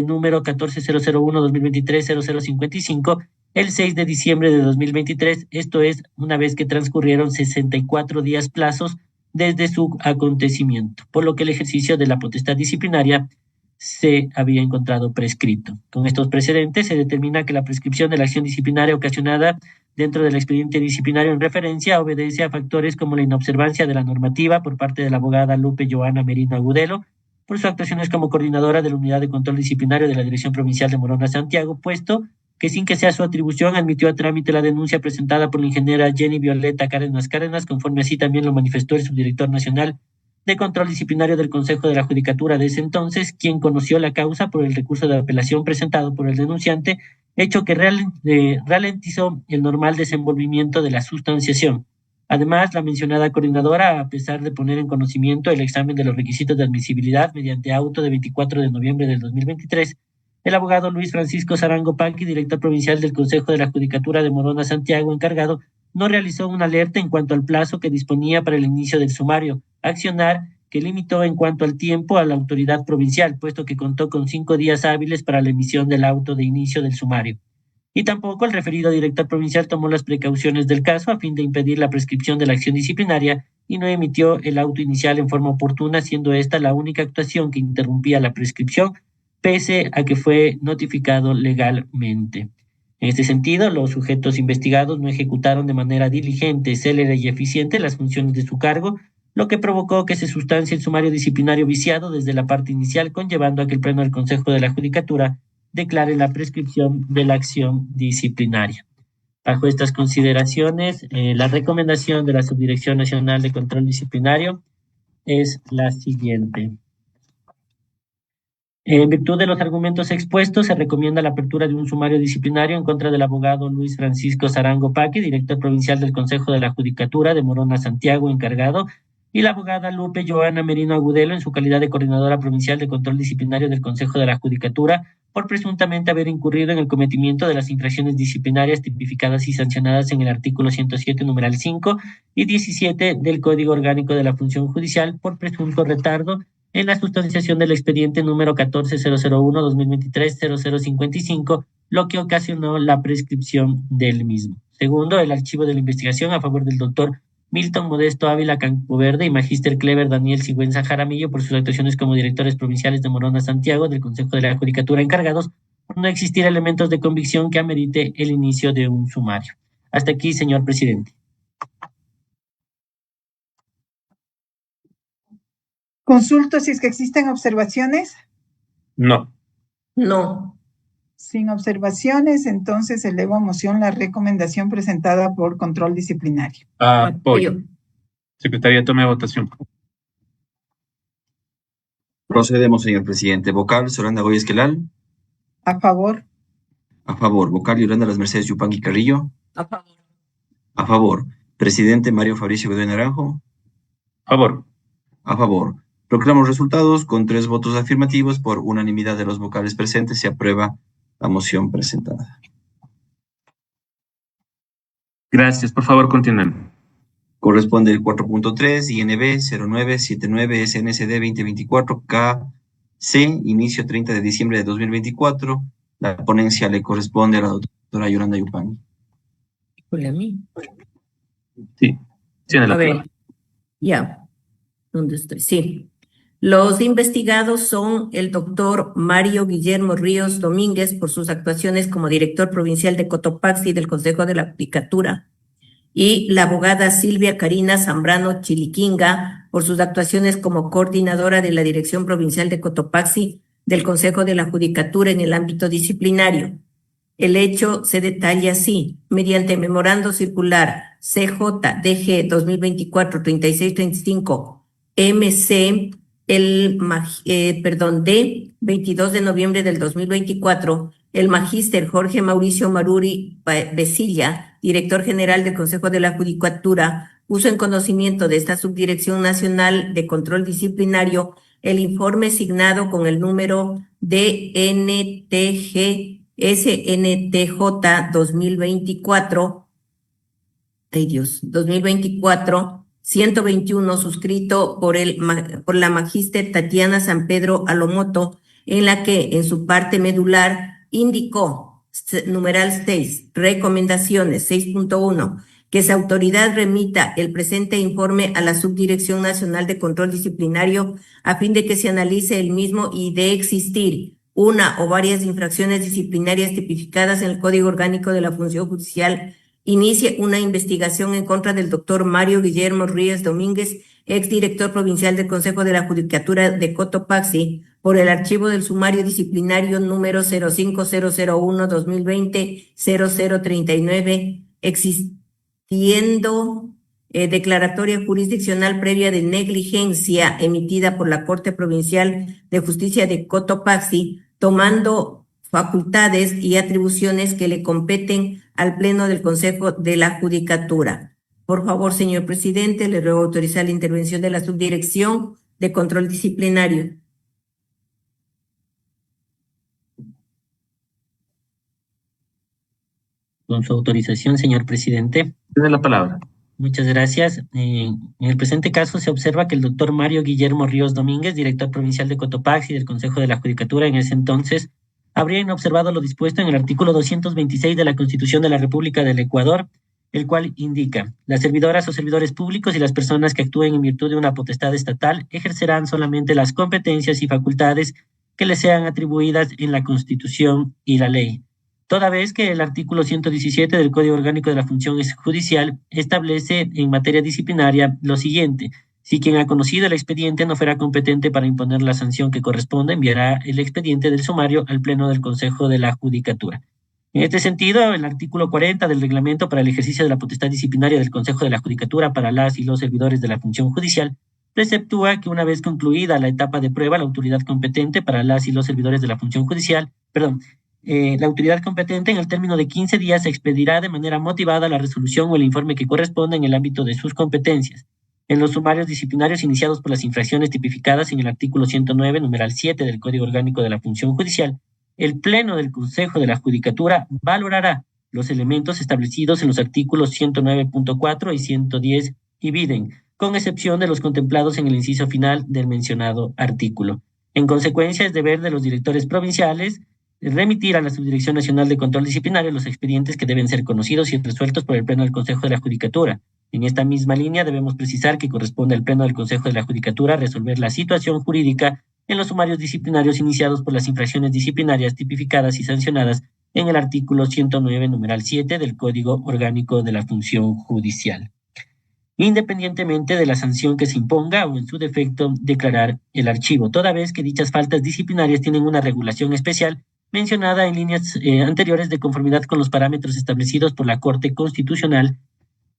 número 14001-2023-0055 el 6 de diciembre de 2023, esto es, una vez que transcurrieron 64 días plazos desde su acontecimiento, por lo que el ejercicio de la potestad disciplinaria se había encontrado prescrito. Con estos precedentes se determina que la prescripción de la acción disciplinaria ocasionada dentro del expediente disciplinario en referencia obedece a factores como la inobservancia de la normativa por parte de la abogada Lupe Joana Merino Agudelo, por sus actuaciones como coordinadora de la Unidad de Control Disciplinario de la Dirección Provincial de Morona Santiago, puesto que sin que sea su atribución admitió a trámite la denuncia presentada por la ingeniera Jenny Violeta Cárdenas, conforme así también lo manifestó el subdirector nacional de Control Disciplinario del Consejo de la Judicatura de ese entonces, quien conoció la causa por el recurso de apelación presentado por el denunciante, hecho que ralentizó el normal desenvolvimiento de la sustanciación. Además, la mencionada coordinadora, a pesar de poner en conocimiento el examen de los requisitos de admisibilidad mediante auto de 24 de noviembre del 2023, el abogado Luis Francisco Sarango Paqui, director provincial del Consejo de la Judicatura de Morona Santiago encargado, no realizó una alerta en cuanto al plazo que disponía para el inicio del sumario, accionar que limitó en cuanto al tiempo a la autoridad provincial, puesto que contó con 5 días hábiles para la emisión del auto de inicio del sumario. Y tampoco el referido director provincial tomó las precauciones del caso a fin de impedir la prescripción de la acción disciplinaria y no emitió el auto inicial en forma oportuna, siendo esta la única actuación que interrumpía la prescripción, pese a que fue notificado legalmente. En este sentido, los sujetos investigados no ejecutaron de manera diligente, célere y eficiente las funciones de su cargo, lo que provocó que se sustancie el sumario disciplinario viciado desde la parte inicial, conllevando a que el Pleno del Consejo de la Judicatura declare la prescripción de la acción disciplinaria. Bajo estas consideraciones, la recomendación de la Subdirección Nacional de Control Disciplinario es la siguiente. En virtud de los argumentos expuestos, se recomienda la apertura de un sumario disciplinario en contra del abogado Luis Francisco Sarango Paqui, director provincial del Consejo de la Judicatura de Morona Santiago encargado, y la abogada Lupe Joana Merino Agudelo en su calidad de coordinadora provincial de control disciplinario del Consejo de la Judicatura, por presuntamente haber incurrido en el cometimiento de las infracciones disciplinarias tipificadas y sancionadas en el artículo 107, numeral 5 y 17 del Código Orgánico de la Función Judicial por presunto retardo en la sustanciación del expediente número 14001-2023-0055, lo que ocasionó la prescripción del mismo. Segundo, el archivo de la investigación a favor del doctor Milton Modesto Ávila Campoverde y Magíster Clever Daniel Sigüenza Jaramillo por sus actuaciones como directores provinciales de Morona Santiago del Consejo de la Judicatura encargados por no existir elementos de convicción que amerite el inicio de un sumario. Hasta aquí, señor presidente. Consulto si es que existen observaciones. No. No. Sin observaciones, entonces elevo a moción la recomendación presentada por control disciplinario. Apoyo. Secretaría, tome votación. Procedemos, señor presidente. Vocal, Solanda Goy Esquelal. A favor. A favor. Vocal, Yolanda Las Mercedes Yupanqui Carrillo. A favor. A favor. Presidente Mario Fabricio Godoy Naranjo. Favor. A favor. Proclamo resultados con 3 votos afirmativos por unanimidad de los vocales presentes. Se aprueba la moción presentada. Gracias. Por favor, continúen. Corresponde el 4.3, INB 0979 SNSD 2024 KC, inicio 30 de diciembre de 2024. La ponencia le corresponde a la doctora Yolanda Yupanqui. Hola, a mí. Sí. Tiene la A palabra. ver, ya. ¿Dónde estoy? Sí. Los investigados son el doctor Mario Guillermo Ríos Domínguez por sus actuaciones como director provincial de Cotopaxi del Consejo de la Judicatura y la abogada Silvia Karina Zambrano Chiliquinga por sus actuaciones como coordinadora de la Dirección Provincial de Cotopaxi del Consejo de la Judicatura en el ámbito disciplinario. El hecho se detalla así: mediante memorando circular CJDG 2024-3635 MC de 22 de noviembre del 2024, el magíster Jorge Mauricio Maruri Besilla, director general del Consejo de la Judicatura, puso en conocimiento de esta Subdirección Nacional de Control Disciplinario el informe signado con el número DNTG SNTJ 2024, 121, suscrito por la magíster Tatiana San Pedro Alomoto, en la que en su parte medular indicó, numeral 6, recomendaciones 6.1, que esa autoridad remita el presente informe a la Subdirección Nacional de Control Disciplinario a fin de que se analice el mismo y de existir una o varias infracciones disciplinarias tipificadas en el Código Orgánico de la Función Judicial, inicie una investigación en contra del doctor Mario Guillermo Ríos Domínguez, exdirector provincial del Consejo de la Judicatura de Cotopaxi, por el archivo del sumario disciplinario número 05001-2020-0039, existiendo declaratoria jurisdiccional previa de negligencia emitida por la Corte Provincial de Justicia de Cotopaxi, tomando facultades y atribuciones que le competen al Pleno del Consejo de la Judicatura. Por favor, señor presidente, le ruego autorizar la intervención de la Subdirección de Control Disciplinario. Con su autorización, señor presidente. Tiene la palabra. Muchas gracias. En el presente caso se observa que el doctor Mario Guillermo Ríos Domínguez, director provincial de Cotopaxi del Consejo de la Judicatura en ese entonces, habría inobservado lo dispuesto en el artículo 226 de la Constitución de la República del Ecuador, el cual indica: las servidoras o servidores públicos y las personas que actúen en virtud de una potestad estatal ejercerán solamente las competencias y facultades que les sean atribuidas en la Constitución y la ley. Toda vez que el artículo 117 del Código Orgánico de la Función Judicial establece en materia disciplinaria lo siguiente: si quien ha conocido el expediente no fuera competente para imponer la sanción que corresponde, enviará el expediente del sumario al Pleno del Consejo de la Judicatura. En este sentido, el artículo 40 del Reglamento para el ejercicio de la potestad disciplinaria del Consejo de la Judicatura para las y los servidores de la función judicial preceptúa que una vez concluida la etapa de prueba, la autoridad competente para las y los servidores de la función judicial, la autoridad competente en el término de 15 días expedirá de manera motivada la resolución o el informe que corresponda en el ámbito de sus competencias. En los sumarios disciplinarios iniciados por las infracciones tipificadas en el artículo 109, numeral 7 del Código Orgánico de la Función Judicial, el Pleno del Consejo de la Judicatura valorará los elementos establecidos en los artículos 109.4 y 110 ibiden, con excepción de los contemplados en el inciso final del mencionado artículo. En consecuencia, es deber de los directores provinciales remitir a la Subdirección Nacional de Control Disciplinario los expedientes que deben ser conocidos y resueltos por el Pleno del Consejo de la Judicatura. En esta misma línea debemos precisar que corresponde al Pleno del Consejo de la Judicatura resolver la situación jurídica en los sumarios disciplinarios iniciados por las infracciones disciplinarias tipificadas y sancionadas en el artículo 109, numeral 7 del Código Orgánico de la Función Judicial, independientemente de la sanción que se imponga o en su defecto declarar el archivo, toda vez que dichas faltas disciplinarias tienen una regulación especial mencionada en líneas anteriores de conformidad con los parámetros establecidos por la Corte Constitucional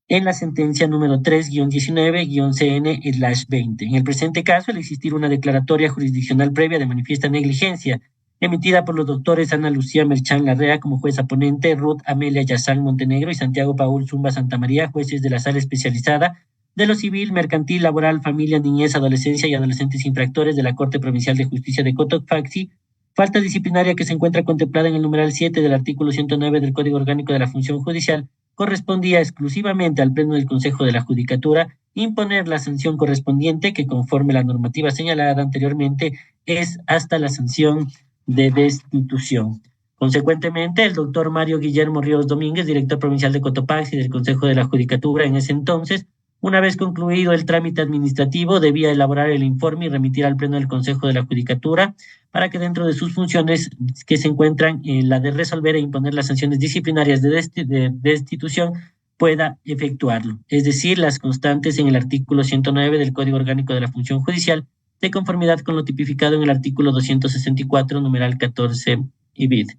en la sentencia número 3-19-CN/20. En el presente caso, al existir una declaratoria jurisdiccional previa de manifiesta negligencia emitida por los doctores Ana Lucía Merchán Larrea como jueza ponente, Ruth Amelia Yazán Montenegro y Santiago Paul Zumba Santamaría, jueces de la Sala Especializada de lo Civil, Mercantil, Laboral, Familia, Niñez, Adolescencia y Adolescentes Infractores de la Corte Provincial de Justicia de Cotopaxi, falta disciplinaria que se encuentra contemplada en el numeral 7 del artículo 109 del Código Orgánico de la Función Judicial, correspondía exclusivamente al Pleno del Consejo de la Judicatura imponer la sanción correspondiente, que conforme la normativa señalada anteriormente es hasta la sanción de destitución. Consecuentemente, el doctor Mario Guillermo Ríos Domínguez, director provincial de Cotopaxi y del Consejo de la Judicatura en ese entonces, una vez concluido el trámite administrativo, debía elaborar el informe y remitir al Pleno del Consejo de la Judicatura para que dentro de sus funciones que se encuentran en la de resolver e imponer las sanciones disciplinarias de destitución, pueda efectuarlo. Es decir, las constantes en el artículo 109 del Código Orgánico de la Función Judicial, de conformidad con lo tipificado en el artículo 264, numeral 14 ibid.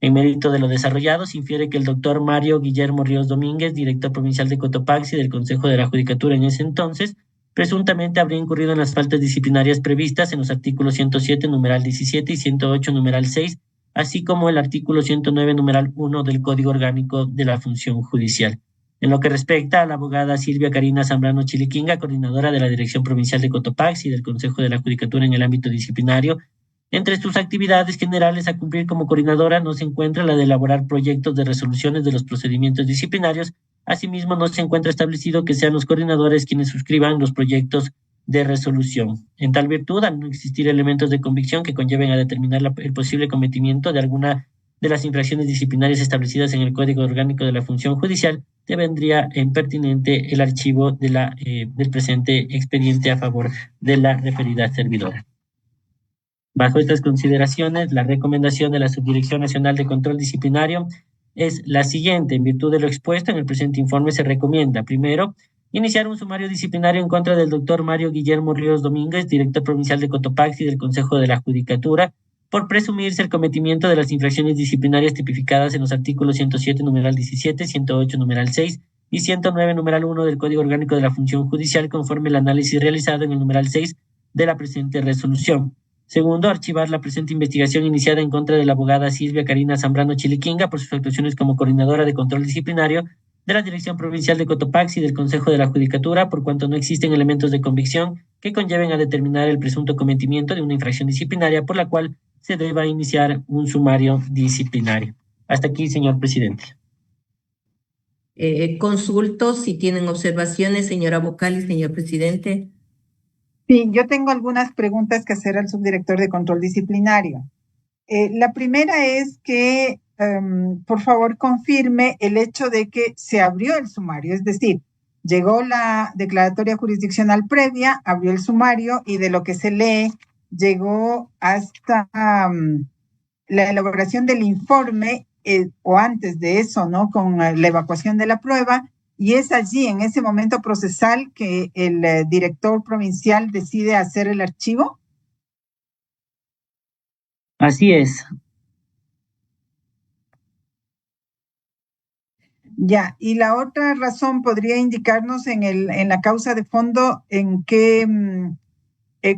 En mérito de lo desarrollado, se infiere que el doctor Mario Guillermo Ríos Domínguez, director provincial de Cotopaxi y del Consejo de la Judicatura en ese entonces, presuntamente habría incurrido en las faltas disciplinarias previstas en los artículos 107, numeral 17 y 108, numeral 6, así como el artículo 109, numeral 1 del Código Orgánico de la Función Judicial. En lo que respecta a la abogada Silvia Karina Zambrano Chiliquinga, coordinadora de la Dirección Provincial de Cotopaxi y del Consejo de la Judicatura en el ámbito disciplinario, entre sus actividades generales a cumplir como coordinadora no se encuentra la de elaborar proyectos de resoluciones de los procedimientos disciplinarios. Asimismo, no se encuentra establecido que sean los coordinadores quienes suscriban los proyectos de resolución. En tal virtud, al no existir elementos de convicción que conlleven a determinar el posible cometimiento de alguna de las infracciones disciplinarias establecidas en el Código Orgánico de la Función Judicial, devendría pertinente el archivo del presente expediente a favor de la referida servidora. Bajo estas consideraciones, la recomendación de la Subdirección Nacional de Control Disciplinario es la siguiente. En virtud de lo expuesto, en el presente informe se recomienda, primero, iniciar un sumario disciplinario en contra del doctor Mario Guillermo Ríos Domínguez, director provincial de Cotopaxi y del Consejo de la Judicatura, por presumirse el cometimiento de las infracciones disciplinarias tipificadas en los artículos 107, numeral 17, 108, numeral 6 y 109, numeral 1 del Código Orgánico de la Función Judicial, conforme el análisis realizado en el numeral 6 de la presente resolución. Segundo, archivar la presente investigación iniciada en contra de la abogada Silvia Karina Zambrano Chiliquinga por sus actuaciones como coordinadora de control disciplinario de la Dirección Provincial de Cotopaxi y del Consejo de la Judicatura, por cuanto no existen elementos de convicción que conlleven a determinar el presunto cometimiento de una infracción disciplinaria por la cual se deba iniciar un sumario disciplinario. Hasta aquí, señor presidente. Consulto si tienen observaciones, señora vocal y señor presidente. Sí, yo tengo algunas preguntas que hacer al subdirector de control disciplinario. La primera es que, por favor, confirme el hecho de que se abrió el sumario, es decir, llegó la declaratoria jurisdiccional previa, abrió el sumario y de lo que se lee llegó hasta la elaboración del informe o antes de eso, ¿no? Con la evacuación de la prueba. Y es allí, en ese momento procesal, que el director provincial decide hacer el archivo. Así es. Ya, y la otra razón podría indicarnos en la causa de fondo en qué,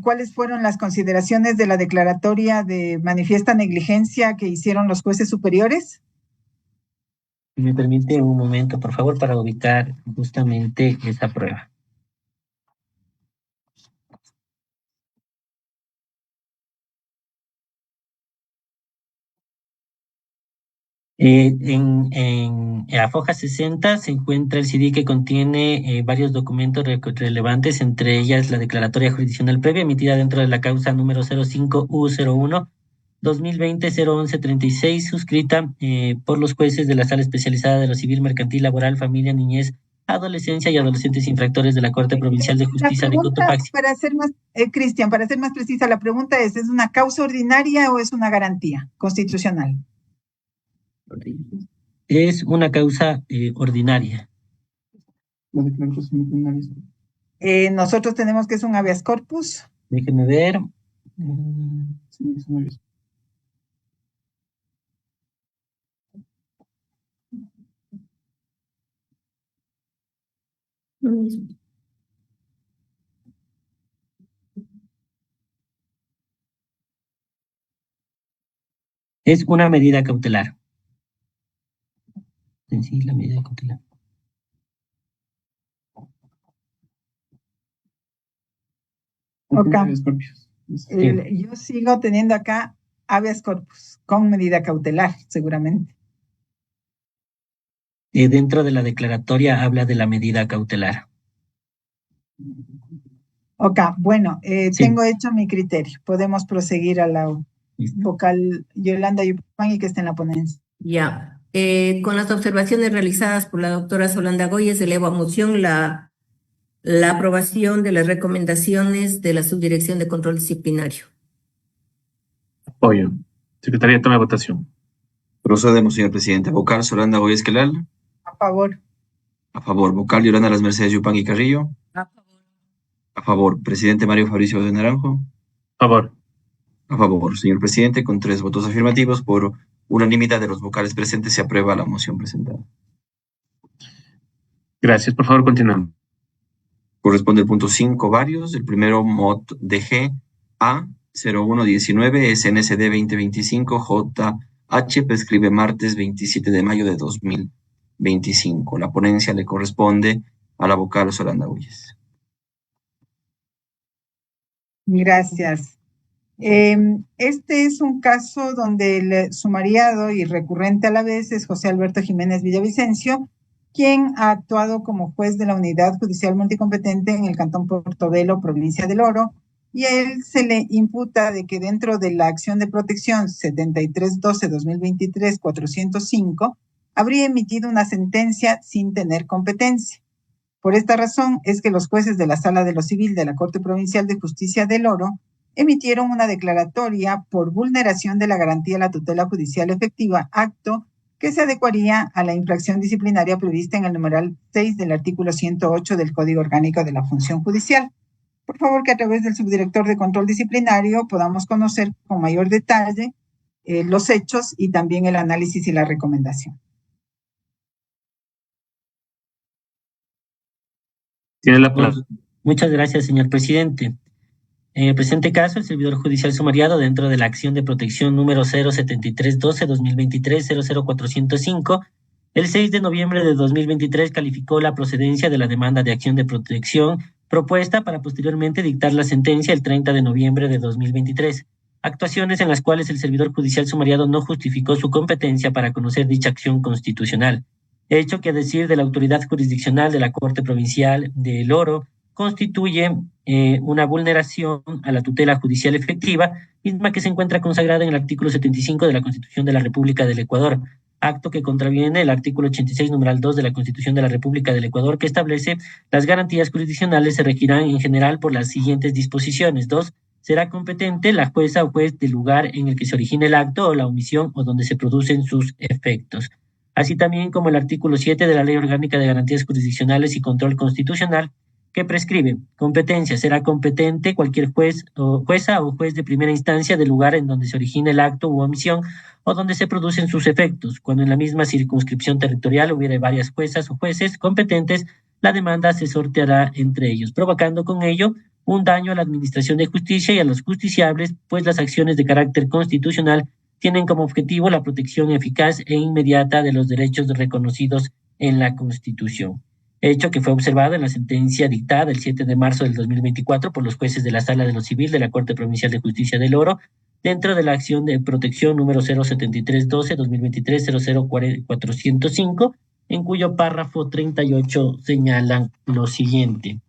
cuáles fueron las consideraciones de la declaratoria de manifiesta negligencia que hicieron los jueces superiores. Me permite un momento, por favor, para ubicar justamente esa prueba. En la foja 60 se encuentra el CD que contiene varios documentos relevantes, entre ellas la declaratoria jurisdiccional previa emitida dentro de la causa número 05U01 2020-01136, suscrita por los jueces de la Sala Especializada de lo Civil, Mercantil, Laboral, Familia, Niñez, Adolescencia y Adolescentes Infractores de la Corte Provincial de La Justicia de pregunta, Cotopaxi. para ser más, Cristian, para ser más precisa, la pregunta ¿es una causa ordinaria o es una garantía constitucional? Es una causa ordinaria. Nosotros tenemos que es un habeas corpus. Déjenme ver. Lo mismo. Es una medida cautelar. En sí, la medida cautelar. Ok. Yo sigo teniendo acá habeas corpus con medida cautelar, seguramente. Dentro de la declaratoria habla de la medida cautelar. Ok, bueno, Sí. tengo hecho mi criterio. Podemos proseguir a la ¿Listo? vocal Yolanda Yupanqui, que está en la ponencia. Ya. Con las observaciones realizadas por la doctora Solanda Goyes, elevo a moción la aprobación de las recomendaciones de la Subdirección de Control Disciplinario. Apoyo. Secretaría, toma votación. Procedemos, señor presidente. Vocal Solanda Goyes Quelal. A favor. A favor. Vocal Yolanda Las Mercedes Yupanqui Carrillo. A favor. A favor. Presidente Mario Fabricio de Naranjo. Favor. A favor, señor presidente, con 3 votos afirmativos, por unanimidad de los vocales presentes, se aprueba la moción presentada. Gracias. Por favor, continuamos. Corresponde el punto 5, varios. El primero, MOT DG A 0119 SNCD 2025 JH, prescribe martes 27 de mayo de 2025. La ponencia le corresponde a la vocal Solanda Goyes. Gracias. Este es un caso donde el sumariado y recurrente a la vez es José Alberto Jiménez Villavicencio, quien ha actuado como juez de la Unidad Judicial Multicompetente en el Cantón Portobelo, provincia del Oro, y a él se le imputa de que dentro de la acción de protección 7312-2023-405 habría emitido una sentencia sin tener competencia. Por esta razón es que los jueces de la Sala de lo Civil de la Corte Provincial de Justicia del Oro emitieron una declaratoria por vulneración de la garantía de la tutela judicial efectiva, acto que se adecuaría a la infracción disciplinaria prevista en el numeral 6 del artículo 108 del Código Orgánico de la Función Judicial. Por favor, que a través del subdirector de control disciplinario podamos conocer con mayor detalle los hechos y también el análisis y la recomendación. Tiene la palabra. Muchas gracias, señor presidente. En el presente caso, el servidor judicial sumariado dentro de la acción de protección número 07312-2023-00405, el 6 de noviembre de 2023 calificó la procedencia de la demanda de acción de protección propuesta para posteriormente dictar la sentencia el 30 de noviembre de 2023. Actuaciones en las cuales el servidor judicial sumariado no justificó su competencia para conocer dicha acción constitucional. Hecho que, a decir de la autoridad jurisdiccional de la Corte Provincial del Oro, constituye una vulneración a la tutela judicial efectiva, misma que se encuentra consagrada en el artículo 75 de la Constitución de la República del Ecuador, acto que contraviene el artículo 86, numeral 2 de la Constitución de la República del Ecuador, que establece las garantías jurisdiccionales se regirán en general por las siguientes disposiciones. 2. Será competente la jueza o juez del lugar en el que se origine el acto o la omisión o donde se producen sus efectos. Así también como el artículo 7 de la Ley Orgánica de Garantías Jurisdiccionales y Control Constitucional, que prescribe competencia. Será competente cualquier juez o jueza o juez de primera instancia del lugar en donde se origine el acto u omisión o donde se producen sus efectos. Cuando en la misma circunscripción territorial hubiere varias juezas o jueces competentes, la demanda se sorteará entre ellos, provocando con ello un daño a la administración de justicia y a los justiciables, pues las acciones de carácter constitucional tienen como objetivo la protección eficaz e inmediata de los derechos reconocidos en la Constitución. Hecho que fue observado en la sentencia dictada el 7 de marzo del 2024 por los jueces de la Sala de lo Civil de la Corte Provincial de Justicia del Oro, dentro de la acción de protección número 07312-2023-00405, en cuyo párrafo 38 señalan lo siguiente.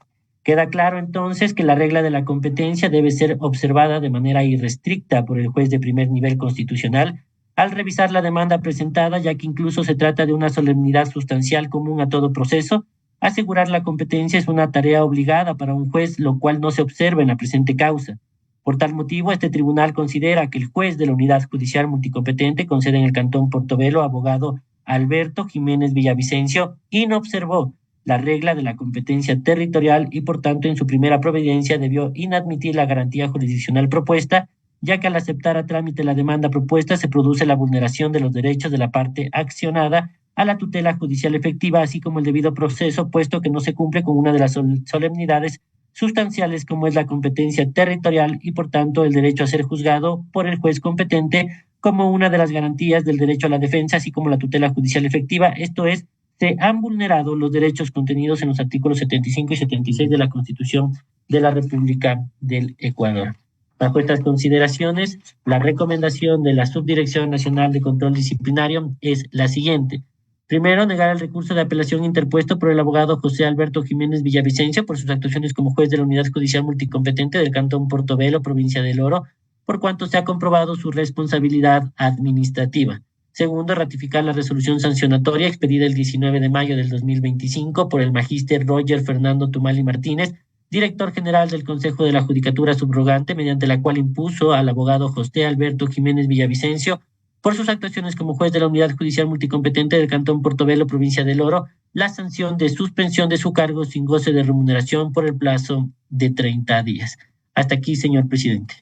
Queda claro entonces que la regla de la competencia debe ser observada de manera irrestricta por el juez de primer nivel constitucional al revisar la demanda presentada, ya que incluso se trata de una solemnidad sustancial común a todo proceso. Asegurar la competencia es una tarea obligada para un juez, lo cual no se observa en la presente causa. Por tal motivo, este tribunal considera que el juez de la Unidad Judicial Multicompetente con sede en el Cantón Portobelo, abogado Alberto Jiménez Villavicencio, inobservó la regla de la competencia territorial y, por tanto, en su primera providencia debió inadmitir la garantía jurisdiccional propuesta, ya que al aceptar a trámite la demanda propuesta se produce la vulneración de los derechos de la parte accionada a la tutela judicial efectiva, así como el debido proceso, puesto que no se cumple con una de las solemnidades sustanciales como es la competencia territorial y, por tanto, el derecho a ser juzgado por el juez competente como una de las garantías del derecho a la defensa, así como la tutela judicial efectiva. Esto es, se han vulnerado los derechos contenidos en los artículos 75 y 76 de la Constitución de la República del Ecuador. Bajo estas consideraciones, la recomendación de la Subdirección Nacional de Control Disciplinario es la siguiente. Primero, negar el recurso de apelación interpuesto por el abogado José Alberto Jiménez Villavicencio por sus actuaciones como juez de la Unidad Judicial Multicompetente del Cantón Portobelo, provincia del Oro, por cuanto se ha comprobado su responsabilidad administrativa. Segundo, ratificar la resolución sancionatoria expedida el 19 de mayo del 2025 por el magíster Roger Fernando Tumali Martínez, director general del Consejo de la Judicatura Subrogante, mediante la cual impuso al abogado José Alberto Jiménez Villavicencio, por sus actuaciones como juez de la Unidad Judicial Multicompetente del Cantón Portobelo, provincia del Oro, la sanción de suspensión de su cargo sin goce de remuneración por el plazo de 30 días. Hasta aquí, señor presidente.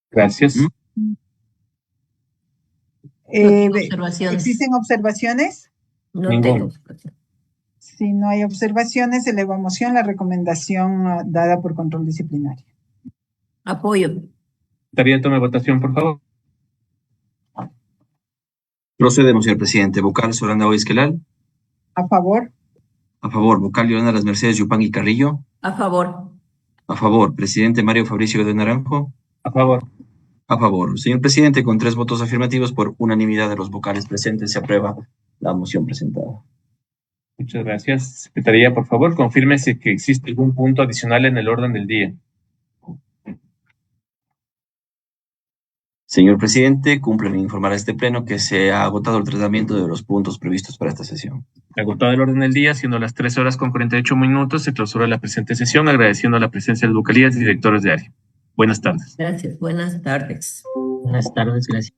Gracias. Observaciones. ¿Existen observaciones? No Ninguna. tengo observación. Si no hay observaciones, elevo a moción la recomendación dada por control disciplinario. Apoyo. Secretaría, tome votación, por favor. Procedemos, señor presidente. Vocal Solanda Esquelal. A favor. A favor. Vocal Leona Las Mercedes Yupanqui Carrillo. A favor. A favor. Presidente Mario Fabricio de Naranjo. A favor. A favor. Señor presidente, con 3 votos afirmativos por unanimidad de los vocales presentes, se aprueba la moción presentada. Muchas gracias. Secretaría, por favor, confírmese que existe algún punto adicional en el orden del día. Señor presidente, cumplo en informar a este pleno que se ha agotado el tratamiento de los puntos previstos para esta sesión. Agotado el orden del día, siendo las 3:48, se clausura la presente sesión, agradeciendo la presencia de vocalías y directores de área. Buenas tardes. Gracias. Buenas tardes. Buenas tardes, gracias.